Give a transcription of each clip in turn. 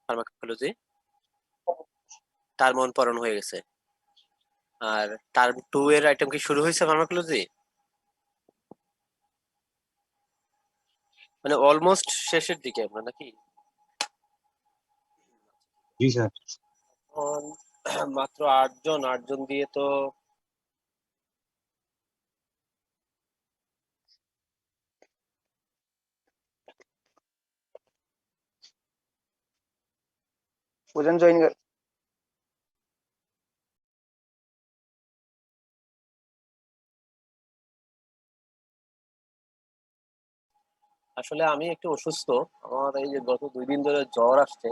Pharmacology, term 1 পড়ানো হয়ে গেছে। আর টার্ম 2 এর আইটেম কি শুরু হয়েছে ফার্মাকোলজি? মানে অলমোস্ট শেষের দিকে আমরা নাকি? জি স্যার। মাত্র 8 জন দিয়ে তো पूजन ज्वाइन कर। আসলে আমি একটু অসুস্থ। আমার এই যে গত 2 দিন ধরে জ্বর আসছে।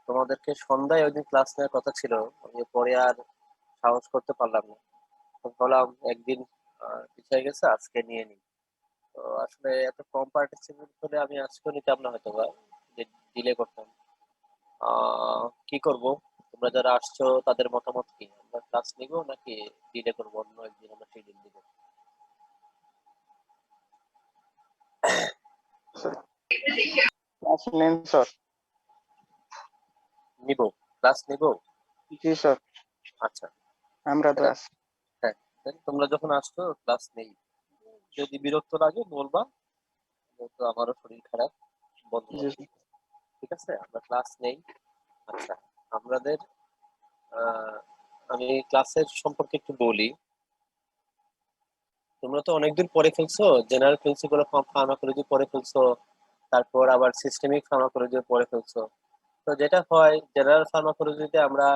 তোমাদেরকে সন্ধ্যায় ওই দিন ক্লাস নেওয়ার কথা ছিল, আমি পরে আর সাহস করতে পারলাম না। তো ভাবলাম একদিন পিছিয়ে গেছে, আজকে নিয়ে নিই। তো আসলে এত কম পার্টিসিপেন্ট হলে আমি আজকে নিতাম না হয়তো বা, যে ডিলে করতাম। কি করব? তোমরা যারা আসছো তাদের মতামত কি? আমরা ক্লাস নিব নাকি ডিলে করবো, অন্য একদিন আমরা শিডিউল দিব? Class name sir. নিব, ক্লাস নিব। जी सर। আচ্ছা, আমরা তো আছি। হ্যাঁ, তাহলে তোমরা যখন আসছো ক্লাস নেই। যদি বিরক্ত লাগে বলবা, যেহেতু আমারও শরীর খারাপ, বন্ধ জি করে দিই। ঠিক আছে, আমরা ক্লাস নেই। আচ্ছা, আমাদের আমি ক্লাসের সম্পর্কে একটু বলি। তোমরা তো অনেকদিন পরে ফেলছো, জেনারেল প্রিন্সিপাল অফ ফার্মাকোলজি পরে ফেলছো, তারপর আবার সিস্টেমিক ফার্মাকোলজি পরে ফেলছো। তো যেটা হয় জেনারেল ফার্মাকোলজিতে আমরা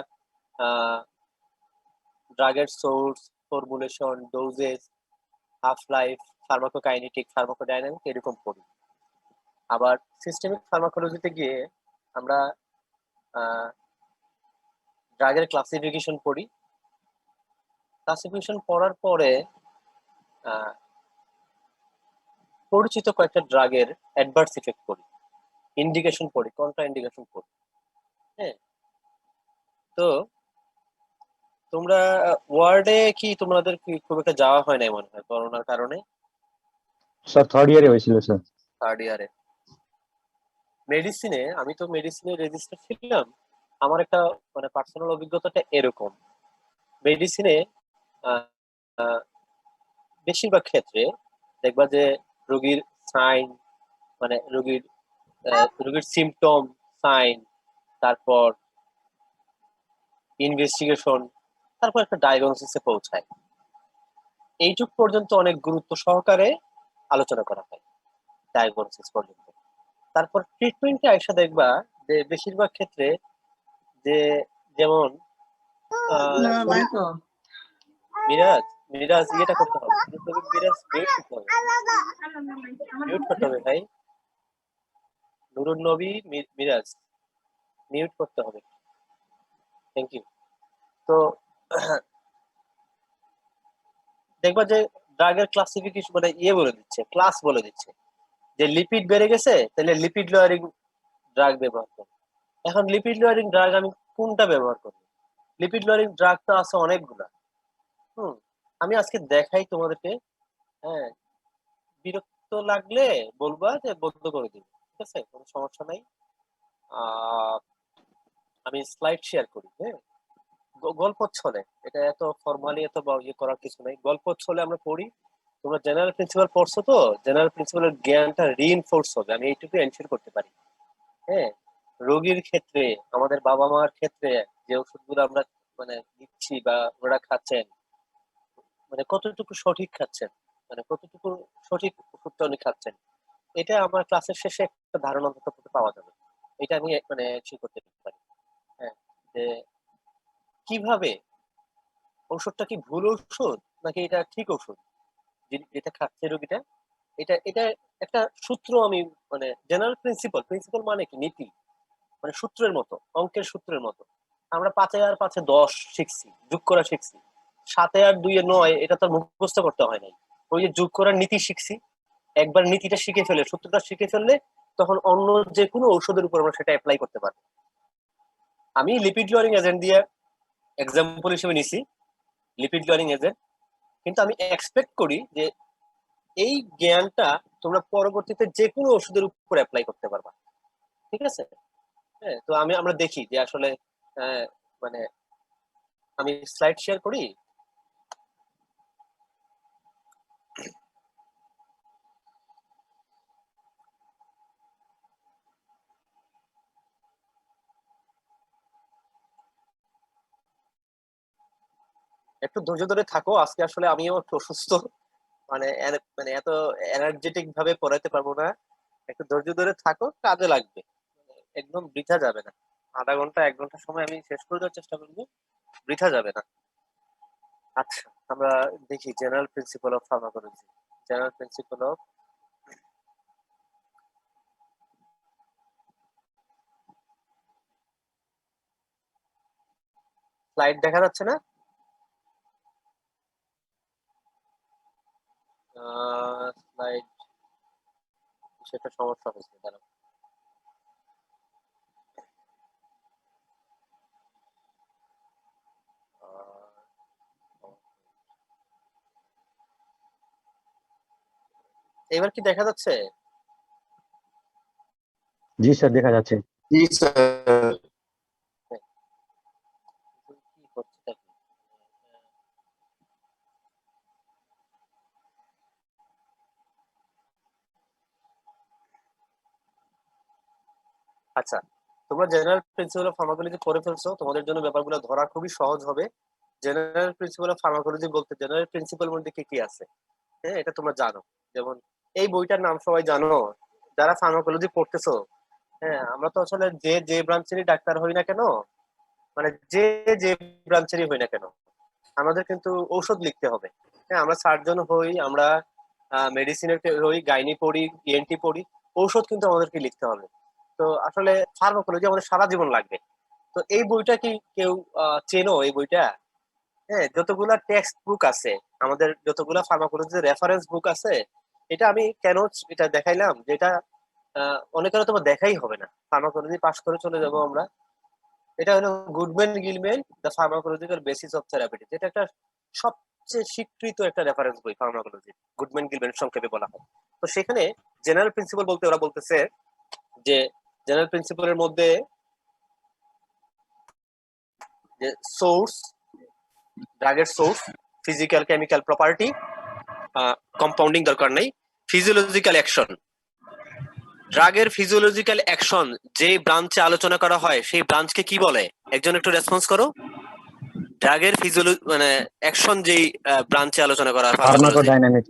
ড্রাগের source, formulation, doses, half life, pharmacokinetic, pharmacodynamic এরকম পড়ি। আবার সিস্টেমিক ফার্মাকোলজিতে গিয়ে আমরা ড্রাগের ক্লাসিফিকেশন পড়ি। ক্লাসিফিকেশন পড়ার পরে আহ, পরিচিত কয়েকটা ড্রাগের অ্যাডভার্স ইফেক্ট পড়ি, ইন্ডিকেশন পড়ি, কন্ট্রা ইন্ডিকেশন পড়ি। হ্যাঁ, তো তোমরা ওয়ার্ডে কি তোমাদের কি খুব একটা যাওয়া হয় নাই মনে হয় করোনার কারণে? স্যার থার্ড ইয়ারে হয়েছিল স্যার। থার্ড ইয়ারে মেডিসিনে, আমি তো মেডিসিনে রেজিস্টার ছিলাম। আমার একটা মানে পার্সোনাল অভিজ্ঞতাটা এরকম, মেডিসিনে বেশিরভাগ ক্ষেত্রে দেখবা যে রোগীর সাইন, মানে রোগীর সিমটম, সাইন, তারপর ইনভেস্টিগেশন, তারপর একটা ডায়াগনোসিসে পৌঁছায়। এইটুক পর্যন্ত অনেক গুরুত্ব সহকারে আলোচনা করা হয়, ডায়াগনোসিস পর্যন্ত। তারপর ট্রিটমেন্টে আইসা দেখবা যে বেশিরভাগ ক্ষেত্রে যে, যেমন মিরাজ, মিরাজ ইয়েটা করতে হবে, মিরাজ মিউট করতে হবে, মিউট করতে হবে ভাই। নুরুন নবী, মিরাজ মিউট করতে হবে, থ্যাংক ইউ। তো দেখবা যে ড্রাগের ক্লাসিফিকেশন মানে ইয়ে বলে দিচ্ছে, ক্লাস বলে দিচ্ছে যে লিপিড বেড়ে গেছে তাহলে লিপিড লোয়ারিং ড্রাগ ব্যবহার করো। এখন লিপিড লোয়ারিং ড্রাগ আমি কোনটা ব্যবহার করব? লিপিড লোয়ারিং ড্রাগ তো আছে অনেকগুলা। হুম, আমি আজকে দেখাই তোমাদেরকে। হ্যাঁ, বিরক্ত লাগলে বলবা যে বন্ধ করে দিই, ঠিক আছে, কোনো সমস্যা নাই। আহ আমি স্লাইড শেয়ার করি, হ্যাঁ। গল্প ছলে, এটা এত ফর্মালি এত ইয়ে করার কিছু নাই, গল্প ছলে আমরা পড়ি। তোমরা জেনারেল প্রিন্সিপাল পড়ছো তো, জেনারেল প্রিন্সিপালের জ্ঞানটা রিইনফোর্স হবে, আমি এইটুকু এনশিওর করতে পারি। হ্যাঁ, রোগীর ক্ষেত্রে, আমাদের বাবা মার ক্ষেত্রে যে ওষুধগুলো আমরা মানে দিচ্ছি বা ওরা খাচ্ছেন, মানে কতটুকু সঠিক খাচ্ছেন, মানে কতটুকু সঠিক ওষুধটা উনি খাচ্ছেন, এটা আমার ক্লাসের শেষে একটা ধারণা অন্তত পাওয়া যাবে। এটা আমি মানে এনশিওর করতে পারি। হ্যাঁ, যে কিভাবে ঔষধটা কি ভুল ঔষধ নাকি এটা ঠিক ঔষধ যেটা খাচ্ছে রোগীটা, এটা এটা একটা সূত্র আমি, মানে জেনারেল প্রিন্সিপাল, প্রিন্সিপাল মানে কি নীতি, মানে সূত্রের মতো, অঙ্কের সূত্রের মতো। আমরা 5 আর 5 10 শিখছি, যোগ করা শিখছি। 7 আর 2 9 এটা তো মুখস্থ করতে হয় নাই। ওই যে যোগ করার নীতি শিখছি, একবার নীতিটা শিখে ফেলে, সূত্রটা শিখে ফেললে তখন অন্য যে কোনো ঔষধের উপর আমরা সেটা অ্যাপ্লাই করতে পারবো। আমি লিপিড লোয়ারিং এজেন্ট দিয়ে এক্সাম্পল হিসেবে নিছি, লিপিড লোয়ারিং এজেন্ট। কিন্তু আমি এক্সপেক্ট করি যে এই জ্ঞানটা তোমরা পরবর্তীতে যে কোনো ওষুধের উপর অ্যাপ্লাই করতে পারবা, ঠিক আছে। হ্যাঁ, তো আমরা দেখি যে আসলে আহ, মানে আমি স্লাইড শেয়ার করি। একটু ধৈর্য ধরে থাকো, আজকে আসলে আমিও একটু অসুস্থ, মানে এত এনার্জেটিক ভাবে পড়াতে পারবো না। একটু ধৈর্য ধরে থাকো, কাজে লাগবে, একদম বৃথা যাবে না। আধা ঘন্টা 1 ঘন্টা সময় আমি শেষ করে দেওয়ার চেষ্টা করবো, বৃথা যাবে না। আচ্ছা, আমরা দেখি general principal of pharmacology. General principal of, slide দেখা যাচ্ছে না? স্লাইড, সেটা সমস্যা হয়েছে, দাঁড়াও। আহ, এবার কি দেখা যাচ্ছে? জি স্যার, দেখা যাচ্ছে। জি স্যার। হ্যাঁ, কি হচ্ছে কি? আচ্ছা, তোমরা জেনারেল প্রিন্সিপাল অফ ফার্মাকোলজি পড়ে ফেলছো, তোমাদের জন্য ব্যাপারগুলো ধরা খুবই সহজ হবে। জেনারেল প্রিন্সিপাল অফ ফার্মাকোলজি বলতে জেনারেল প্রিন্সিপাল মধ্যে কি কি আছে, হ্যাঁ, এটা তোমরা জানো। যেমন এই বইটার নাম সবাই জানো যারা ফার্মাকোলজি পড়তেছো। হ্যাঁ, আমরা তো আসলে যে যে ব্রাঞ্চেরই ডাক্তার হই না কেন, মানে যে যে ব্রাঞ্চেরই হই না কেন, আমাদের কিন্তু ঔষধ লিখতে হবে। হ্যাঁ, আমরা সার্জন হই, আমরা মেডিসিনের হই, গাইনি পড়ি, ইএনটি পড়ি, ঔষধ কিন্তু আমাদেরকে লিখতে হবে। তো আসলে ফার্মাকোলজি আমাদের সারা জীবন লাগবে। তো এই বইটা কি কেউ চেনো এই বইটা? হ্যাঁ, যতগুলা টেক্সট বুক আছে, আমাদের যতগুলা ফার্মাকোলজির রেফারেন্স বুক আছে, এটা আমি কেন এটা দেখাইলাম, যেটা অনেকের তো দেখাই হবে না, ফার্মাকোলজি পাস করে চলে যাব আমরা। এটা হলো Goodman Gilman the pharmacological basis of therapeutics. এটা একটা সবচেয়ে স্বীকৃত একটা রেফারেন্স বই ফার্মাকোলজি, গুডম্যান গিলম্যান সংক্ষেপে বলা হয়। তো সেখানে জেনারেল প্রিন্সিপাল বলতে ওরা বলতেছে যে জেনারেল প্রিন্সিপালের মধ্যে যে সোর্স, ড্রাগের source, physical chemical property, compounding দরকার নেই, ফিজিওলজিক্যাল অ্যাকশন, ড্রাগের ফিজিওলজিক্যাল অ্যাকশন যে ব্রাঞ্চে আলোচনা করা হয় সেই ব্রাঞ্চকে কি বলে? একজন একটু রেসপন্স করো। ড্রাগের ফিজিওলজি মানে অ্যাকশন যেই ব্রাঞ্চে আলোচনা করা হয় ফার্মাকোলজি, ফার্মাকোডাইনামিক্স।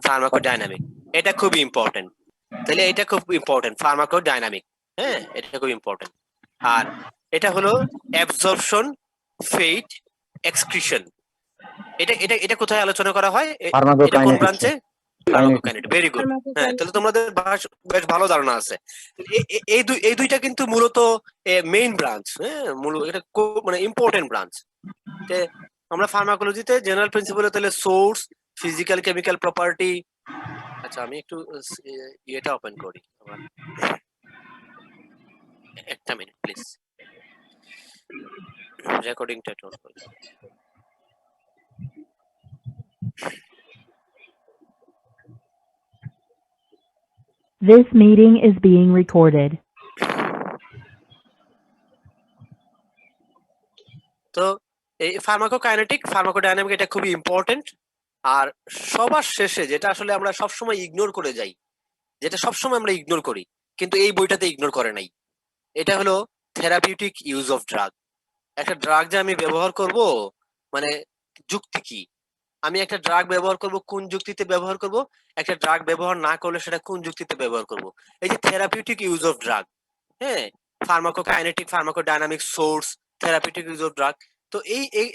ফার্মাকোডাইনামিক। এটা খুব ইম্পর্টেন্ট, তাহলে এটা খুব ইম্পর্টেন্ট, ফার্মাকোডাইনামিক। হ্যাঁ, এটা খুব ইম্পর্টেন্ট। আর এটা হলো অ্যাবজর্পশন, ফেট, এক্সক্রিশন। এটা এটা এটা কোথায় আলোচনা করা হয়? এটা কোন ফার্মাকোকাইনেটিক্স। ব্রাঞ্চে? ফার্মাকোকাইনেটিক। Very good. হ্যাঁ, তাহলে তোমাদের বেশ ভালো ধারণা আছে। এই দুইটা কিন্তু মূলত মেইন ব্রাঞ্চ। হ্যাঁ, মূলত এটা মানে ইম্পর্টেন্ট ব্রাঞ্চ। আমরা ফার্মাকোলজিতে জেনারেল প্রিন্সিপাল তাহলে সোর্স, ফিজিক্যাল কেমিক্যাল প্রপার্টি। আচ্ছা, আমি একটু ইয়েটা ওপেন করি আমার, একটা মিনিট প্লিজ, রেকর্ডিংটা একটু অন করি। This meeting is being recorded. তো এই ফার্মাকোকাইনেটিক, ফার্মাকোডাইনামিক এটা খুবই ইম্পর্টেন্ট। আর সবার শেষে যেটা আসলে আমরা সবসময় ইগনোর করে যাই, যেটা সবসময় আমরা ইগনোর করি কিন্তু এই বইটাতে ইগনোর করে নাই, এটা হলো থেরাপিউটিক ইউজ অফ ড্রাগ। একটা ড্রাগ যে আমি ব্যবহার করব, মানে যুক্তি কি? আমি একটা ড্রাগ ব্যবহার করব কোন যুক্তিতে ব্যবহার করব, একটা ড্রাগ ব্যবহার না করলে সেটা কোন যুক্তিতে ব্যবহার করব। এই যে থেরাপিউটিক ইউজ অফ ড্রাগ, হ্যাঁ, pharmacokinetic, pharmacodynamic, source, therapeutic use of drug, তো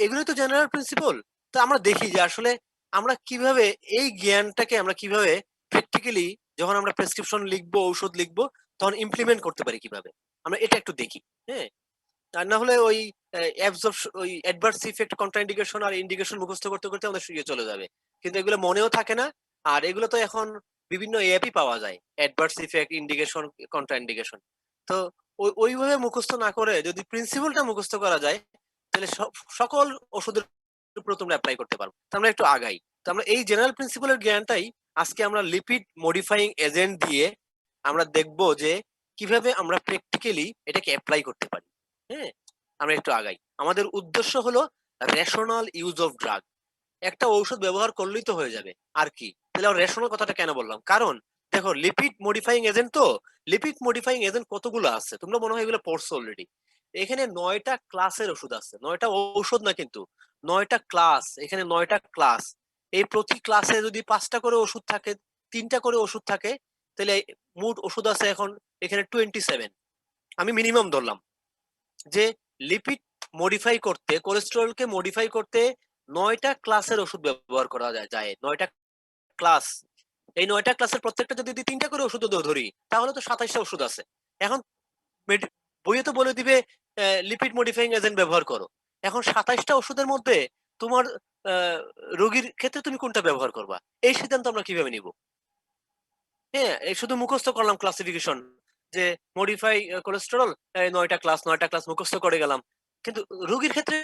এগুলো তো জেনারেল প্রিন্সিপল। তো আমরা দেখি যে আসলে আমরা কিভাবে এই জ্ঞানটাকে আমরা কিভাবে প্র্যাকটিক্যালি যখন আমরা প্রেসক্রিপশন লিখবো, ঔষধ লিখবো, তখন ইমপ্লিমেন্ট করতে পারি কিভাবে, আমরা এটা একটু দেখি। হ্যাঁ, আর না হলে ওই ওই অ্যাডভার্স ইফেক্ট, কন্ট্রাইন্ডিকেশন আর ইন্ডিকেশন মুখস্থ করতে করতে আমাদের শুয়ে চলে যাবে, কিন্তু এগুলো মনেও থাকে না। আর এগুলো তো এখন বিভিন্ন অ্যাপই পাওয়া যায়, অ্যাডভার্স ইফেক্ট, ইন্ডিকেশন, কন্ট্রাইন্ডিকেশন। তো ওইভাবে মুখস্থ না করে যদি প্রিন্সিপালটা মুখস্থ করা যায়, তাহলে সকল ওষুধের উপর তোমরা অ্যাপ্লাই করতে পারবো। তো আমরা একটু আগাই। তো আমরা এই জেনারেল প্রিন্সিপালের জ্ঞানটাই আজকে আমরা লিপিড মডিফাইং এজেন্ট দিয়ে আমরা দেখবো যে কিভাবে আমরা প্র্যাকটিক্যালি এটাকে অ্যাপ্লাই করতে পারি। হ্যাঁ, আমরা একটু আগাই। আমাদের উদ্দেশ্য হলো রেশনাল ইউজ অফ ড্রাগ। একটা ঔষধ ব্যবহার করলেই তো হয়ে যাবে, আর কি? তাহলে রেশনাল কথাটা কেন বললাম? কারণ দেখো, লিপিড মডিফাইং এজেন্ট, তো লিপিড মডিফাইং এজেন্ট কতগুলো আছে তোমরা মনে হয় এগুলো পড়ছো অলরেডি। এখানে 9টা ক্লাসের ওষুধ আছে, 9টা ঔষধ না কিন্তু 9টা ক্লাস। এখানে 9টা ক্লাস। এই প্রতি ক্লাসে যদি 5টা করে ওষুধ থাকে, 3টা করে ওষুধ থাকে, তাহলে মোট ওষুধ আছে এখন এখানে 27। আমি মিনিমাম ধরলাম যে লিপিড মডিফাই করতে, কোলেস্টেরলকে মডিফাই করতে 9টা ক্লাসের ওষুধ ব্যবহার করা যায় 9টা ক্লাস। এই 9টা ক্লাসের প্রত্যেকটা যদি 3টা করে ওষুধ ধরি, তাহলে তো 27টা ওষুধ আছে। এখন বইয়ে তো বলে দিবে লিপিড মডিফাইং এজেন্ট ব্যবহার করো। এখন 27টা ওষুধের মধ্যে তোমার রোগীর ক্ষেত্রে তুমি কোনটা ব্যবহার করবা, এই সিদ্ধান্ত আমরা কিভাবে নিব? হ্যাঁ, এই শুধু মুখস্থ করলাম ক্লাসিফিকেশন, যে মডিফাই কোলেস্টেরল 9টা ক্লাস, 9টা ক্লাস মুখস্থ করে গেলাম। কিন্তু রোগীর ক্ষেত্রে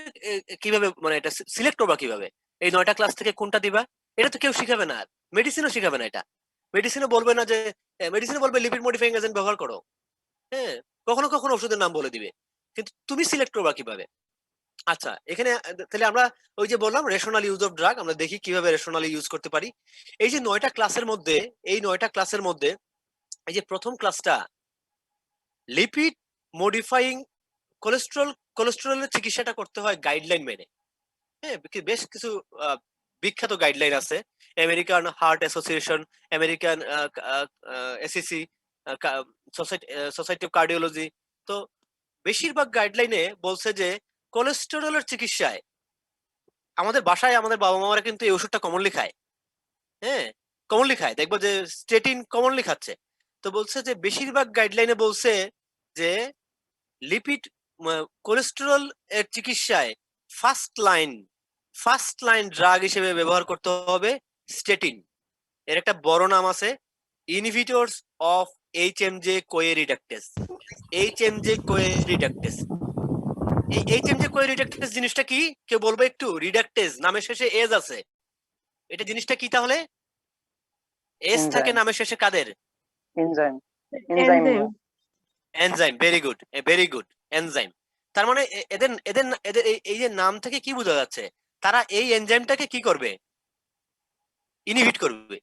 কিভাবে, মানে এটা সিলেক্ট করবা কিভাবে? এই 9টা ক্লাস থেকে কোনটা দিবা? এটা তো কেউ শিখাবে না। আর মেডিসিনও শিখাবে না এটা। মেডিসিনও বলবে না যে, মেডিসিনে বলবে লিপিড মডিফাইং এজেন্ট ব্যবহার করো। হ্যাঁ, কখনো কখনো ওষুধের নাম বলে দিবে, কিন্তু তুমি সিলেক্ট করবা কিভাবে? আচ্ছা, এখানে তাহলে আমরা ওই যে বললাম রেশনাল ইউজ অফ ড্রাগ, আমরা দেখি কিভাবে রেশনালি ইউজ করতে পারি। এই যে 9টা ক্লাসের মধ্যে, এই 9টা ক্লাসের মধ্যে এই যে প্রথম ক্লাসটা লিপিড মডিফাইং কোলেস্ট্রল, কোলেস্টেরলের চিকিৎসাটা করতে হয় গাইডলাইন মেনে। হ্যাঁ, বেশ কিছু বিখ্যাত গাইডলাইন আছে। American heart association, American ACC, society of cardiology. তো বেশিরভাগ গাইডলাইনে বলছে যে কোলেস্টেরলের চিকিৎসায়, আমাদের বাসায় আমাদের বাবা মারা কিন্তু এই ওষুধটা কমনলি খায়। হ্যাঁ, কমনলি খায়, দেখবো যে স্টেটিন কমনলি খাচ্ছে। তো বলছে যে বেশিরভাগ গাইডলাইনে বলছে যে লিপিড কোলেস্টেরল এর চিকিৎসায় ফার্স্ট লাইন ড্রাগ হিসেবে ব্যবহার করতে হবে স্টেটিন। এর একটা বড় নাম আছে, ইনহিবিটরস অফ এইচএমজে কোয়ে রিডাকটেস। এইচএমজে কোয়ে রিডাকটেস, এই এইচএমজে কোয়ে রিডাকটেস জিনিসটা কি? কেউ বলবে একটু? রিডাকটেস নামের শেষে এজ আছে, এটা জিনিসটা কি তাহলে? এস থাকে এনজাইম নামের শেষে কাদের? Enzyme enzyme enzyme. Very good, very good, enzyme. তার মানে এদের এদের এদের এই যে নাম থেকে কি বোঝা যাচ্ছে? তারা এই এনজাইমটাকে কি করবে? ইনহিবিট করবে।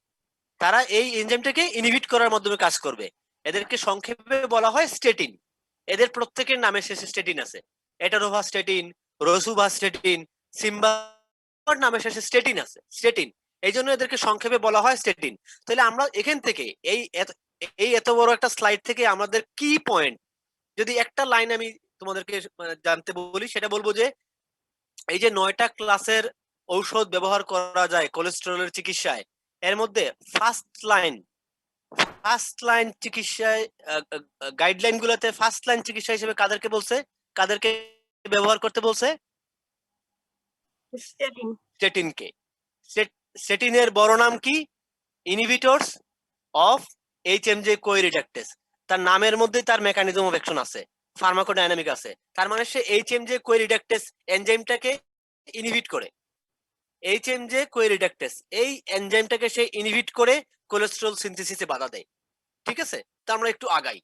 তারা এই এনজাইমটাকে ইনহিবিট করার মাধ্যমে কাজ করবে। এদেরকে সংক্ষেপে বলা হয় স্টেটিন। এদের প্রত্যেকের নামের শেষে স্টেটিন আছে। এটারোভাস্টেটিন, রোসুভাস্টেটিন, সিম্বার নামের শেষে স্টেটিন আছে, স্টেটিন। এই জন্য এদেরকে সংক্ষেপে বলা হয় স্টেটিন। তাহলে আমরা এখান থেকে এই এত বড় একটা স্লাইড থেকে আমাদের কি পয়েন্ট, যদি একটা লাইন আমি তোমাদেরকে জানতে বলি, সেটা বলবো যে এই যে 9টা ক্লাসের ঔষধ ব্যবহার করা যায় কোলেস্টেরলের চিকিৎসায়, এর মধ্যে ফার্স্ট লাইন চিকিৎসায় গাইডলাইন গুলোতে ফার্স্ট লাইন চিকিৎসা হিসেবে কাদেরকে বলছে, কাদেরকে ব্যবহার করতে বলছে? স্টেটিনকে। স্টেটিনের বড় নাম কি? Inhibitors of এইচএমজে Koi রিডাকটেস। তার নামের মধ্যে তার মেকানিজম অফ অ্যাকশন আছে, ফার্মাকোডাইনামিক আছে। তার মানে সে এইচএমজে কোয়ে রিডাকটেস এনজাইমটাকে ইনহিবিট করে। এইচএমজে কোয়ে রিডাকটেস এই এনজাইমটাকে সে ইনহিবিট করে কোলেস্টেরল সিনথেসিসে বাধা দেয়। ঠিক আছে, তা আমরা একটু আগাই।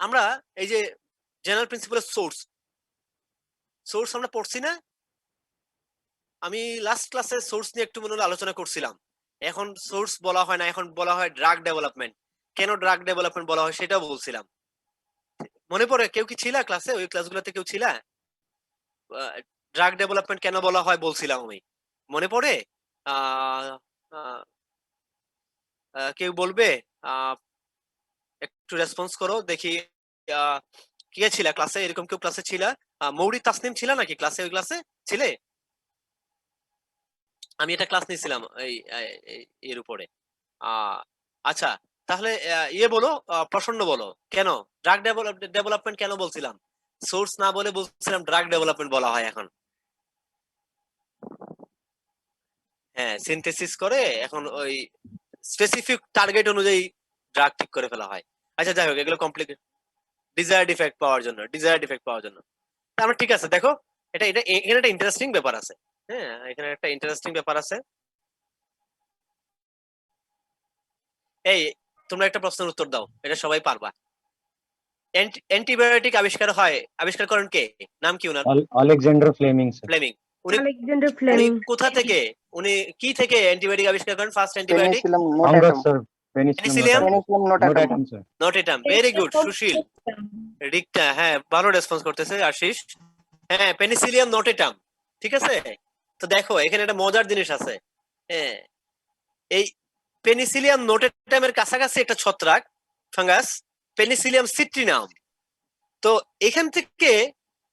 আমরা এই যে জেনারেল প্রিন্সিপাল সোর্স আমরা পড়ছি না? আমি লাস্ট ক্লাসে সোর্স নিয়ে একটু মনে হলো আলোচনা করছিলাম। এখন সোর্স বলা হয় না, এখন বলা হয় ড্রাগ ডেভেলপমেন্ট। কেন ড্রাগ ডেভেলপমেন্ট বলা হয় সেটাও বলছিলাম। মনে পড়ে? কেউ কি ছিলা ক্লাসে? ওই ক্লাসগুলোতে কেউ ছিলা? ড্রাগ ডেভেলপমেন্ট কেন বলা হয় বলছিলাম আমি, মনে পড়ে? আহ আহ, কেউ বলবে? একটু রেসপন্স করো দেখি। কে ছিলা ক্লাসে? এরকম কেউ ক্লাসে ছিলা? মৌরি তাসনিম ছিলা নাকি ক্লাসে? ওই ক্লাসে ছিলে? আমি একটা ক্লাস নিয়েছিলাম এর উপরে। আচ্ছা, তাহলে ইয়ে বলো, প্রসন্ন বলো, কেন ড্রাগ ডেভেলপমেন্ট কেন বলছিলাম? সোর্স না বলে বলছিলাম ড্রাগ ডেভেলপমেন্ট বলা হয় এখন। হ্যাঁ, সিনথেসিস করে এখন ওই স্পেসিফিক টার্গেট অনুযায়ী ড্রাগ ঠিক করে ফেলা হয়। আচ্ছা, যাই হোক, এগুলো কমপ্লিকেট। ডিজায়ার্ড ইফেক্ট পাওয়ার জন্য। তারপর ঠিক আছে, দেখো এটা এটা এখানে একটা ইন্টারেস্টিং ব্যাপার আছে। হ্যাঁ, এখানে একটা ইন্টারেস্টিং ব্যাপার আছে। এই, তোমরা একটা প্রশ্নের উত্তর দাও, এটা সবাই পারবা। অ্যান্টিবায়োটিক আবিষ্কার করেন কে? নাম কি ওনার? Alexander Fleming, sir. ফ্লেমিং। উনি Alexander উনি Fleming. কোথা থেকে, উনি কি থেকে অ্যান্টিবায়োটিক আবিষ্কার করেন? First antibiotic Penicillium Fungus, notatum. sir. Penicillium Penicillium? notatum. Penicillium notatum. Notatum, sir. Notatum. Very good Sushil. Rikta, হ্যাঁ ভালো রেসপন্স করতেছে আশিস। হ্যাঁ পেনিসিলিয়াম নটেটাম, ঠিক আছে। তো দেখো এখানে একটা মজার জিনিস আছে। হ্যাঁ, এই পেনিসিলিয়াম নোটেটামের কাছাকাছি একটা ছত্রাক ফাঙ্গাস, পেনিসিলিয়াম সিট্রিনাম। তো এখান থেকে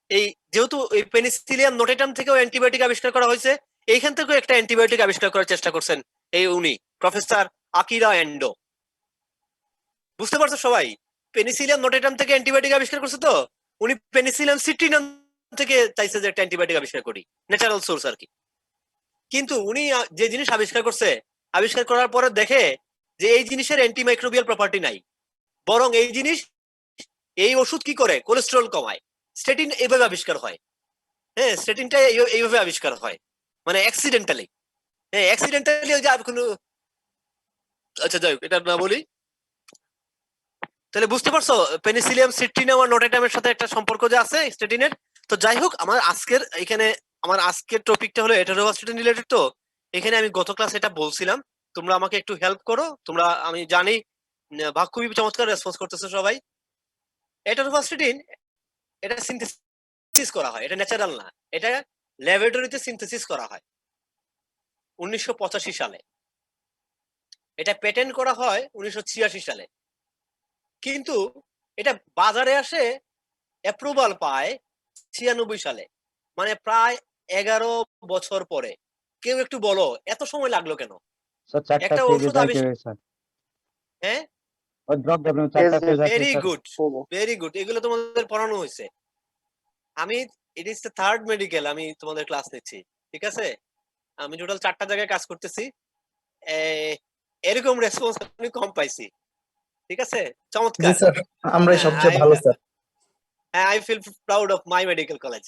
এই যেহেতু এই পেনিসিলিয়াম নোটেটাম থেকেও অ্যান্টিবায়োটিক আবিষ্কার করা হয়েছে, এইখান থেকেও একটা অ্যান্টিবায়োটিক আবিষ্কার করার চেষ্টা করছেন এই উনি প্রফেসর আকিরা এন্ডো। বুঝতে পারছো সবাই? পেনিসিলিয়াম নোটেটাম থেকে অ্যান্টিবায়োটিক আবিষ্কার করছে, তো উনি পেনিসিলিয়াম সিট্রিনাম থেকে চাইছে যে একটা অ্যান্টিবায়োটিক আবিষ্কার করি, ন্যাচারাল সোর্স আর কি। কিন্তু উনি যে জিনিস আবিষ্কার করছে, আবিষ্কার করার পরে দেখে যে এই জিনিসের অ্যান্টিমাইক্রোবিয়াল প্রপার্টি নাই, বরং এই জিনিস, এই ওষুধ কি করে কোলেস্টেরল কমায়। স্টেটিন এইভাবে আবিষ্কার হয়। হ্যাঁ, স্টেটিনটা এইভাবে আবিষ্কার হয়, মানে অ্যাক্সিডেন্টালি। হ্যাঁ অ্যাক্সিডেন্টালি, ওই যে কোনো, আচ্ছা যাই হোক এটা না বলি। তাহলে বুঝতে পারছো পেনিসিলিয়াম সিট্রিনাম আর নোটেটামের সাথে একটা সম্পর্ক যে আছে স্টেটিনের। তো যাই হোক, আমার আজকের টপিকটা হলো হেটেরোভাস্কুলার রিলেটেড। তো এখানে আমি গত ক্লাস এটা বলছিলাম, তোমরা আমাকে একটু হেল্প করো। তোমরা, আমি জানি ভাগ খুবই চমৎকার রেসপন্স করতেছো সবাই। হেটেরোভাস্কুলার এটা সিনথেসিস করা হয়, এটা ন্যাচারাল না, এটা ল্যাবরেটরিতে সিনথেসিস করা হয় 1985 সালে। এটা পেটেন্ট করা হয় 1986 সালে। কিন্তু এটা বাজারে আসে, অ্যাপ্রুভাল পায় 96 সালে, মানে প্রায় 11 বছর পরে। কেউ একটু বলো এত সময় লাগলো কেন? Sir, चार्ट একটা phase ওষুধ आके sir. হ্যাঁ और drop development chart Yes, phase आके very sir. Good, very good, এগুলো তোমাদের পড়ানো হয়েছে। আমি, it is the third medical আমি তোমাদের ক্লাস নিচ্ছি, ঠিক আছে। আমি টোটাল 4টা জায়গায় কাজ করতেছি, এরকম রেসপন্স আমি কম পাইছি, ঠিক আছে। জি চমৎকার। স্যার, আমরাই হ্যাঁ, সবচেয়ে ভালো স্যার। হ্যাঁ I feel proud of my medical college,